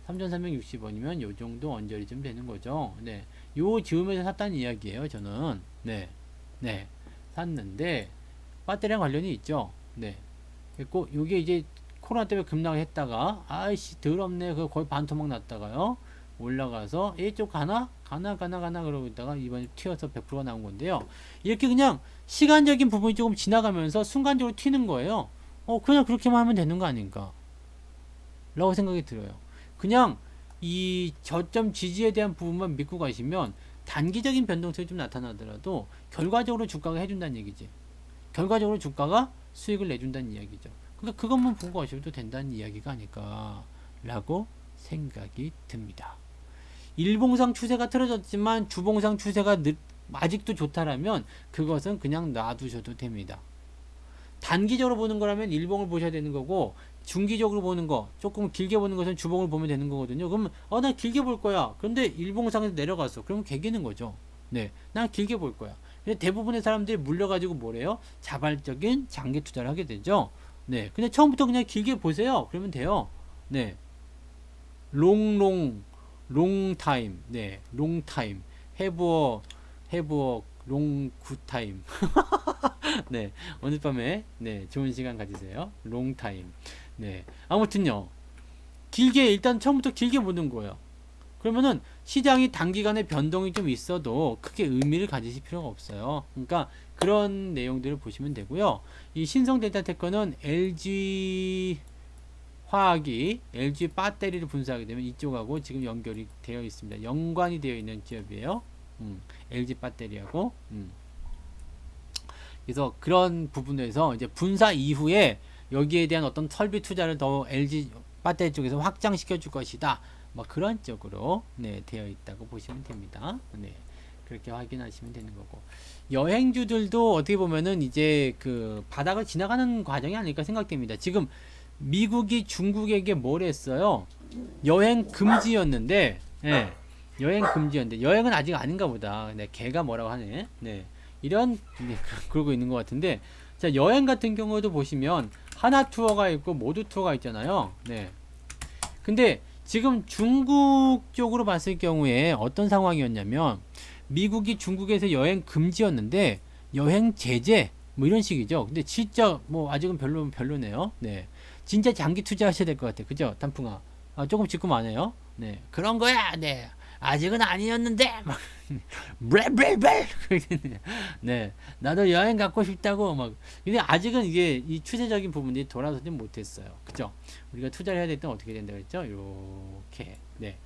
3,360원이면 요 정도 언저리 좀 되는 거죠. 네. 요 지음에서 샀다는 이야기예요, 저는. 네. 네. 샀는데 배터리랑 관련이 있죠. 네. 그리고 요게 이제 코로나 때문에 급락을 했다가 아이씨 더럽네. 그 거의 반토막 났다가요. 올라가서 이쪽 가나 그러고 있다가 이번에 튀어서 100%가 나온 건데요. 이렇게 그냥 시간적인 부분이 조금 지나가면서 순간적으로 튀는 거예요. 그냥 그렇게만 하면 되는 거 아닌가 라고 생각이 들어요. 그냥 이 저점 지지에 대한 부분만 믿고 가시면 단기적인 변동성이 좀 나타나더라도 결과적으로 주가가 해준다는 얘기지. 결과적으로 주가가 수익을 내준다는 이야기죠. 그러니까 그것만 보고 가셔도 된다는 이야기가 아닐까 라고 생각이 듭니다. 일봉상 추세가 틀어졌지만 주봉상 추세가 아직도 좋다라면 그것은 그냥 놔두셔도 됩니다. 단기적으로 보는 거라면 일봉을 보셔야 되는 거고 중기적으로 보는 거 조금 길게 보는 것은 주봉을 보면 되는 거거든요. 그럼 나 길게 볼 거야. 그런데 일봉상에서 내려갔어. 그러면 개기는 거죠. 네, 난 길게 볼 거야. 근데 대부분의 사람들이 물려가지고 뭐래요? 자발적인 장기 투자를 하게 되죠. 네, 근데 처음부터 그냥 길게 보세요. 그러면 돼요. 네, 롱타임. 네, 롱타임. 해부어 롱굿타임. 네, 오늘 밤에 네, 좋은 시간 가지세요. 롱타임. 네, 아무튼요. 길게 일단 처음부터 길게 보는 거예요. 그러면은 시장이 단기간에 변동이 좀 있어도 크게 의미를 가지실 필요가 없어요. 그러니까 그런 내용들을 보시면 되고요. 이 신성데이터테크는 LG 화학이 LG 배터리를 분사하게 되면 이쪽하고 지금 연결이 되어 있습니다. 연관이 되어 있는 기업이에요. LG 배터리하고. 그래서 그런 부분에서 이제 분사 이후에 여기에 대한 어떤 설비 투자를 더 LG 배터리 쪽에서 확장시켜 줄 것이다. 뭐 그런 쪽으로 네, 되어 있다고 보시면 됩니다. 네. 그렇게 확인하시면 되는 거고. 여행주들도 어떻게 보면은 이제 그 바닥을 지나가는 과정이 아닐까 생각됩니다. 지금 미국이 중국에게 뭘 했어요? 여행 금지였는데, 네, 여행 금지였는데, 여행은 아직 아닌가 보다. 네, 걔가 뭐라고 하네. 네, 이런, 네, 그러고 있는 것 같은데, 자, 여행 같은 경우도 보시면, 하나 투어가 있고, 모두 투어가 있잖아요. 네. 근데, 지금 중국 쪽으로 봤을 경우에 어떤 상황이었냐면, 미국이 중국에서 여행 금지였는데, 여행 제재, 뭐 이런 식이죠. 근데 진짜, 뭐, 아직은 별로네요. 네. 진짜 장기 투자하셔야 될 것 같아요. 그죠? 단풍아. 아, 조금 지금 안 해요? 네. 그런 거야. 네. 아직은 아니었는데. 막, 브레브레브레. 네. 나도 여행 가고 싶다고. 막. 근데 아직은 이게 이 추세적인 부분이 돌아서지 못했어요. 그죠? 우리가 투자를 해야 될 때 어떻게 된다 그랬죠? 이렇게. 네.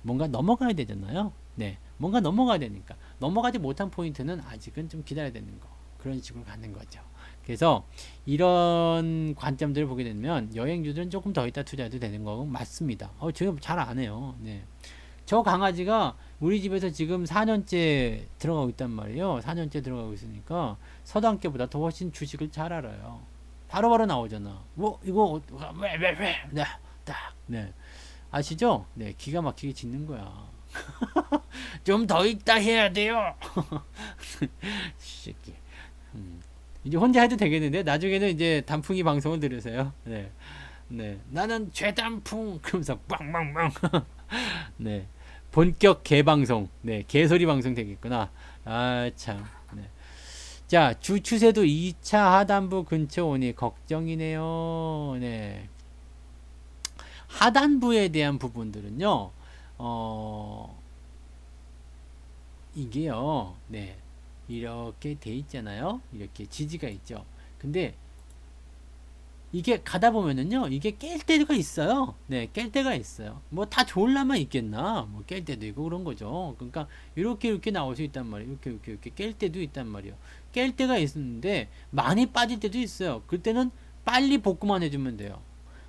뭔가 넘어가야 되잖아요. 네. 뭔가 넘어가야 되니까. 넘어가지 못한 포인트는 아직은 좀 기다려야 되는 거. 그런 식으로 가는 거죠. 그래서 이런 관점들을 보게 되면 여행주들은 조금 더 있다 투자해도 되는 거 맞습니다. 제가 잘 안 해요. 네. 저 강아지가 우리 집에서 지금 4년째 들어가고 있단 말이에요. 4년째 들어가고 있으니까 서당께보다 더 훨씬 주식을 잘 알아요. 바로바로 나오잖아. 뭐 이거 왜 네, 딱 네. 아시죠? 네, 기가 막히게 짖는 거야. 좀 더 있다 해야 돼요. 새끼. 이제 혼자 해도 되겠는데 나중에는 이제 단풍이 방송을 들으세요. 네, 네, 나는 최단풍 그러면서 빵빵빵. 네, 본격 개방송, 네, 개소리 방송 되겠구나. 아 참. 네. 자, 주 추세도 2차 하단부 근처 오니 걱정이네요. 네. 하단부에 대한 부분들은요, 이게요, 네, 이렇게 돼 있잖아요. 이렇게 지지가 있죠. 근데 이게 가다 보면은요, 이게 깰 때가 있어요. 네, 깰 때가 있어요. 뭐 다 좋을라만 있겠나? 뭐 깰 때도 있고 그런 거죠. 그러니까 이렇게 나올 수 있단 말이에요. 이렇게 깰 때도 있단 말이에요. 깰 때가 있는데 많이 빠질 때도 있어요. 그때는 빨리 복구만 해주면 돼요.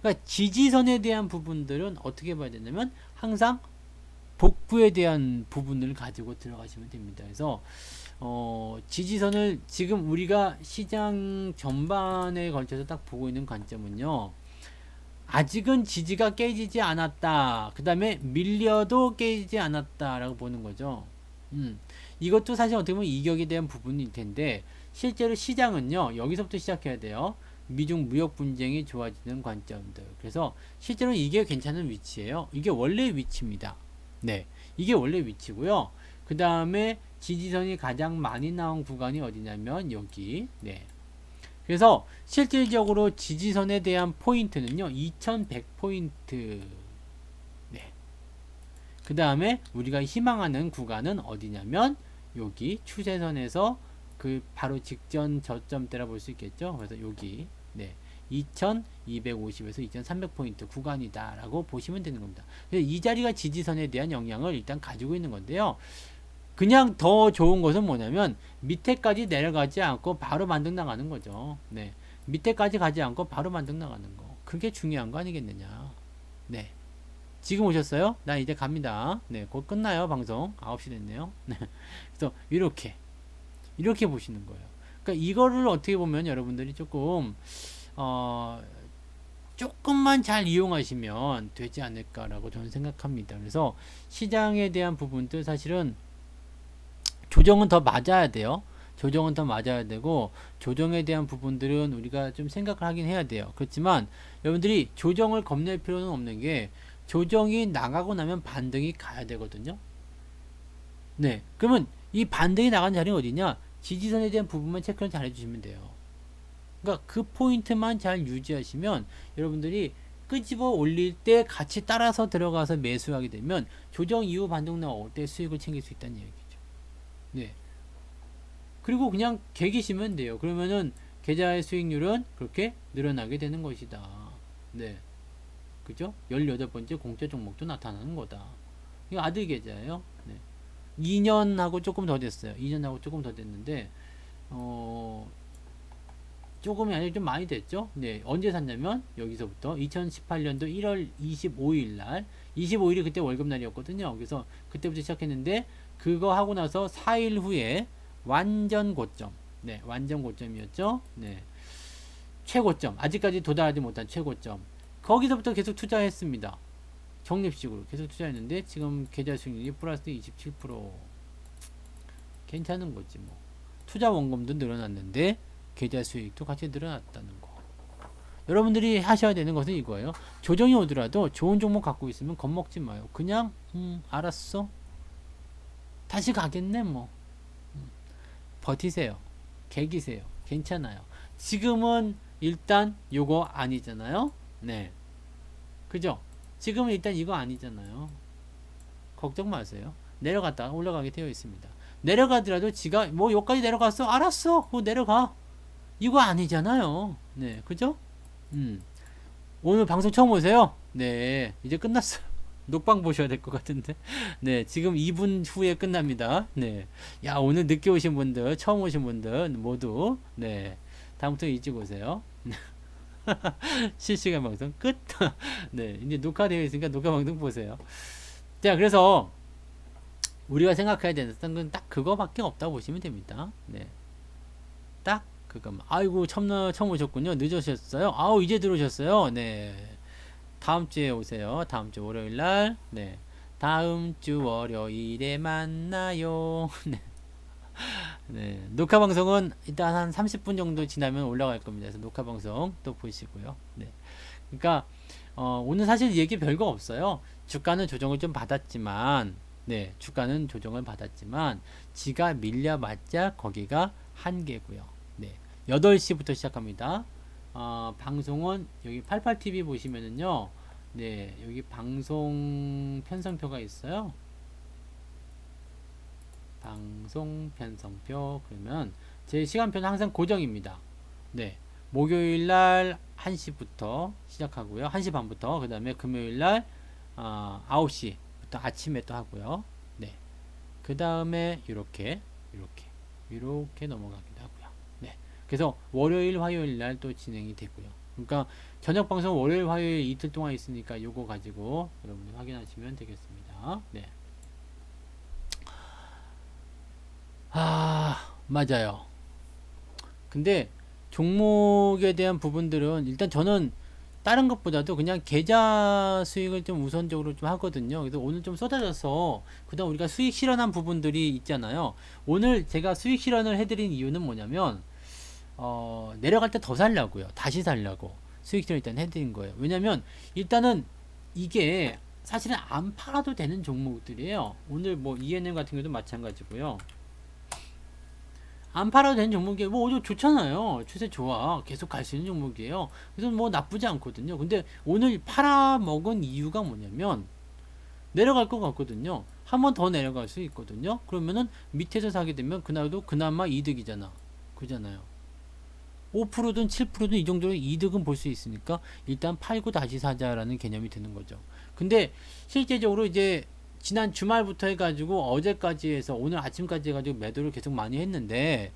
그러니까 지지선에 대한 부분들은 어떻게 봐야 되냐면 항상 복구에 대한 부분을 가지고 들어가시면 됩니다. 그래서 지지선을 지금 우리가 시장 전반에 걸쳐서 딱 보고 있는 관점은요. 아직은 지지가 깨지지 않았다. 그 다음에 밀려도 깨지지 않았다라고 보는 거죠. 이것도 사실 어떻게 보면 이격에 대한 부분일 텐데 실제로 시장은요. 여기서부터 시작해야 돼요. 미중 무역 분쟁이 좋아지는 관점들. 그래서 실제로 이게 괜찮은 위치예요. 이게 원래 위치입니다. 네, 이게 원래 위치고요. 그 다음에 지지선이 가장 많이 나온 구간이 어디냐면 여기. 네. 그래서 실질적으로 지지선에 대한 포인트는요. 2100포인트. 네. 그 다음에 우리가 희망하는 구간은 어디냐면 여기 추세선에서 그 바로 직전 저점대라 볼 수 있겠죠. 그래서 여기 네. 2250에서 2300포인트 구간이다 라고 보시면 되는 겁니다. 이 자리가 지지선에 대한 영향을 일단 가지고 있는 건데요. 그냥 더 좋은 것은 뭐냐면 밑에까지 내려가지 않고 바로 만등 나가는 거죠. 네. 밑에까지 가지 않고 바로 만등 나가는 거. 그게 중요한 거 아니겠느냐. 네. 지금 오셨어요? 나 이제 갑니다. 네. 곧 끝나요. 방송. 9시 됐네요. 네. 그래서 이렇게 보시는 거예요. 그러니까 이거를 어떻게 보면 여러분들이 조금만 잘 이용하시면 되지 않을까라고 저는 생각합니다. 그래서 시장에 대한 부분들 사실은 조정은 더 맞아야 돼요. 조정은 더 맞아야 되고 조정에 대한 부분들은 우리가 좀 생각을 하긴 해야 돼요. 그렇지만 여러분들이 조정을 겁낼 필요는 없는 게 조정이 나가고 나면 반등이 가야 되거든요. 네. 그러면 이 반등이 나간 자리는 어디냐? 지지선에 대한 부분만 체크를 잘 해주시면 돼요. 그러니까 그 포인트만 잘 유지하시면 여러분들이 끄집어 올릴 때 같이 따라서 들어가서 매수하게 되면 조정 이후 반등 나올 때 수익을 챙길 수 있다는 얘기죠. 네. 그리고 그냥 개기시면 돼요. 그러면은 계좌의 수익률은 그렇게 늘어나게 되는 것이다. 네. 그죠? 18번째 공짜 종목도 나타나는 거다. 이거 아들 계좌예요. 네. 2년하고 조금 더 됐어요. 2년하고 조금 더 됐는데, 조금이 아니라 좀 많이 됐죠. 네, 언제 샀냐면 여기서부터 2018년도 1월 25일 날, 25일이 그때 월급 날이었거든요. 그래서 그때부터 시작했는데 그거 하고 나서 4일 후에 완전 고점. 네, 완전 고점이었죠. 네, 최고점. 아직까지 도달하지 못한 최고점. 거기서부터 계속 투자했습니다. 적립식으로 계속 투자했는데 지금 계좌 수익률이 플러스 27%. 괜찮은 거지 뭐. 투자 원금도 늘어났는데 계좌 수익도 같이 늘어났다는 거. 여러분들이 하셔야 되는 것은 이거예요. 조정이 오더라도 좋은 종목 갖고 있으면 겁먹지 마요. 그냥 알았어. 다시 가겠네 뭐. 버티세요. 개기세요. 괜찮아요. 지금은 일단 요거 아니잖아요. 네. 그죠? 지금은 일단 이거 아니잖아요. 걱정 마세요. 내려갔다가 올라가게 되어 있습니다. 내려가더라도 지가 뭐 여기까지 내려갔어? 알았어. 그거 내려가. 이거 아니잖아요. 네. 그죠? 오늘 방송 처음 오세요? 네. 이제 끝났어요. 녹방 보셔야 될 것 같은데. 네. 지금 2분 후에 끝납니다. 네. 야, 오늘 늦게 오신 분들, 처음 오신 분들 모두 네. 다음부터 일찍 오세요. 실시간 방송 끝. 네. 이제 녹화되어 있으니까 녹화 방송 보세요. 자, 그래서 우리가 생각해야 되는 건 딱 그거밖에 없다고 보시면 됩니다. 네. 딱 그것만. 아이고, 처음 오셨군요. 늦으셨어요. 아우, 이제 들어오셨어요. 네. 다음 주에 오세요. 다음 주 월요일 날. 네. 다음 주 월요일에 만나요. 네. 네. 녹화 방송은 일단 한 30분 정도 지나면 올라갈 겁니다. 그래서 녹화 방송 또 보시고요. 네. 그러니까 오늘 사실 얘기 별거 없어요. 주가는 조정을 좀 받았지만, 네, 주가는 조정을 받았지만, 지가 밀려봤자 거기가 한계고요. 네, 8시부터 시작합니다. 방송은 여기 88TV 보시면은요, 네, 여기 방송 편성표가 있어요. 방송 편성표. 그러면 제 시간표는 항상 고정입니다. 네, 목요일 날 1시부터 시작하고요. 1시 반부터. 그 다음에 금요일 날 9시부터 아침에 또 하고요. 네. 그 다음에 이렇게 넘어가기도 하고요. 네. 그래서 월요일, 화요일 날 또 진행이 되고요. 그러니까 저녁 방송 월요일, 화요일 이틀 동안 있으니까 요거 가지고 여러분들 확인하시면 되겠습니다. 네. 맞아요. 근데 종목에 대한 부분들은 일단 저는 다른 것보다도 그냥 계좌 수익을 좀 우선적으로 좀 하거든요. 그래서 오늘 좀 쏟아져서 그다음 우리가 수익 실현한 부분들이 있잖아요. 오늘 제가 수익 실현을 해드린 이유는 뭐냐면 내려갈 때 더 살려고요. 다시 살려고 수익 실현 일단 해드린 거예요. 왜냐면 일단은 이게 사실은 안 팔아도 되는 종목들이에요. 오늘 뭐 ENM 같은 경우도 마찬가지고요. 안 팔아도 되는 종목이 뭐 오히려 좋잖아요. 추세 좋아. 계속 갈 수 있는 종목이에요. 그래서 뭐 나쁘지 않거든요. 근데 오늘 팔아먹은 이유가 뭐냐면 내려갈 것 같거든요. 한 번 더 내려갈 수 있거든요. 그러면은 밑에서 사게 되면 그날도 그나마 이득이잖아. 그잖아요. 5%든 7%든 이 정도의 이득은 볼 수 있으니까 일단 팔고 다시 사자라는 개념이 드는 거죠. 근데 실제적으로 이제 지난 주말부터 해가지고 어제까지 해서 오늘 아침까지 해가지고 매도를 계속 많이 했는데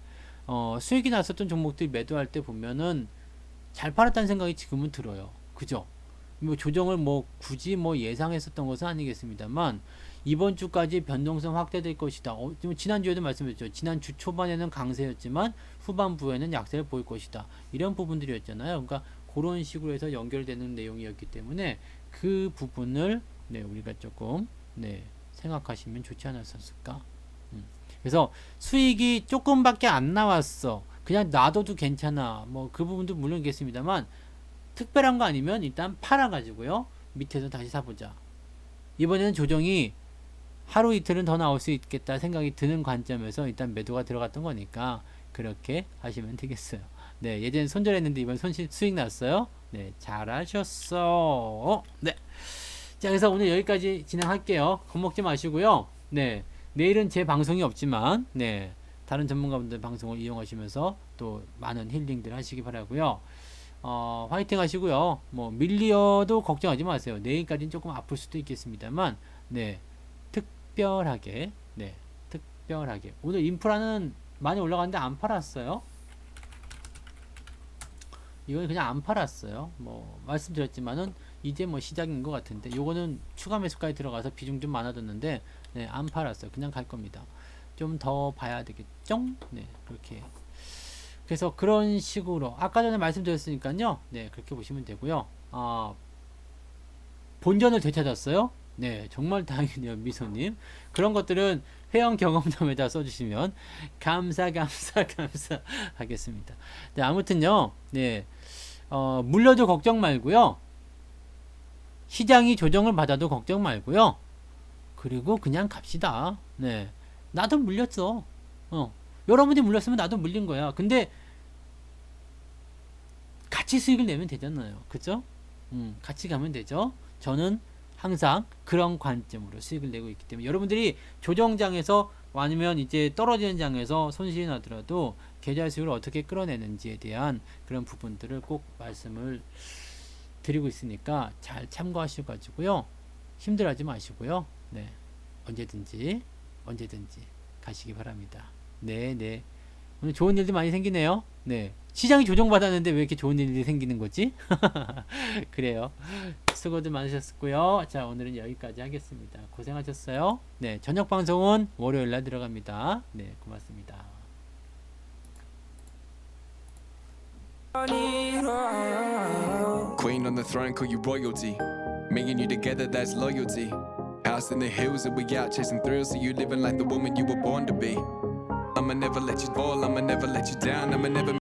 수익이 났었던 종목들 매도할 때 보면은 잘 팔았다는 생각이 지금은 들어요. 그죠? 뭐 조정을 뭐 굳이 뭐 예상했었던 것은 아니겠습니다만 이번 주까지 변동성 확대될 것이다. 지난주에도 말씀드렸죠. 지난주 초반에는 강세였지만 후반부에는 약세를 보일 것이다. 이런 부분들이었잖아요. 그러니까 그런 식으로 해서 연결되는 내용이었기 때문에 그 부분을 네, 우리가 조금 네, 생각하시면 좋지 않았을까? 그래서 수익이 조금밖에 안 나왔어. 그냥 놔둬도 괜찮아. 뭐 그 부분도 물론 있겠습니다만 특별한 거 아니면 일단 팔아가지고요. 밑에서 다시 사보자. 이번에는 조정이 하루 이틀은 더 나올 수 있겠다 생각이 드는 관점에서 일단 매도가 들어갔던 거니까 그렇게 하시면 되겠어요. 네, 예전에 손절했는데 이번 수익 났어요. 네, 잘하셨어. 네. 자, 그래서 오늘 여기까지 진행할게요. 겁먹지 마시고요. 네, 내일은 제 방송이 없지만, 네, 다른 전문가분들 방송을 이용하시면서 또 많은 힐링들 하시기 바라고요. 화이팅 하시고요. 뭐 밀리어도 걱정하지 마세요. 내일까지는 조금 아플 수도 있겠습니다만, 네, 특별하게, 네, 특별하게. 오늘 인프라는 많이 올라갔는데 안 팔았어요. 이건 그냥 안 팔았어요. 뭐 말씀드렸지만은 이제 뭐 시작인 것 같은데 요거는 추가 매수까지 들어가서 비중 좀 많아졌는데 네, 안 팔았어요. 그냥 갈 겁니다. 좀 더 봐야 되겠죠? 네, 그렇게. 그래서 그런 식으로 아까 전에 말씀드렸으니까요. 네, 그렇게 보시면 되고요. 본전을 되찾았어요. 네, 정말 다행이네요, 미소님. 그런 것들은 회원 경험담에다 써주시면 감사 하겠습니다. 네, 아무튼요. 네, 물려도 걱정 말고요. 시장이 조정을 받아도 걱정 말고요. 그리고 그냥 갑시다. 네, 나도 물렸어. 여러분이 물렸으면 나도 물린 거야. 근데 같이 수익을 내면 되잖아요. 그죠? 같이 가면 되죠. 저는 항상 그런 관점으로 수익을 내고 있기 때문에 여러분들이 조정장에서 아니면 이제 떨어지는 장에서 손실이 나더라도 계좌 수익을 어떻게 끌어내는지에 대한 그런 부분들을 꼭 말씀을 드리고 있으니까 잘 참고하셔가지고요. 힘들어하지 마시고요. 네, 언제든지 가시기 바랍니다. 네. 오늘 좋은 일도 많이 생기네요. 네. 시장이 조정받았는데 왜 이렇게 좋은 일이 생기는 거지? 그래요. 수고들 많으셨고요. 자, 오늘은 여기까지 하겠습니다. 고생하셨어요. 네, 저녁 방송은 월요일 날 들어갑니다. 네, 고맙습니다. Queen on the throne, call you royalty. Me and you together, that's loyalty. House in the hills, and we out chasing thrills. So you living like the woman you were born to be. I'ma never let you fall, I'ma never let you down, I'ma never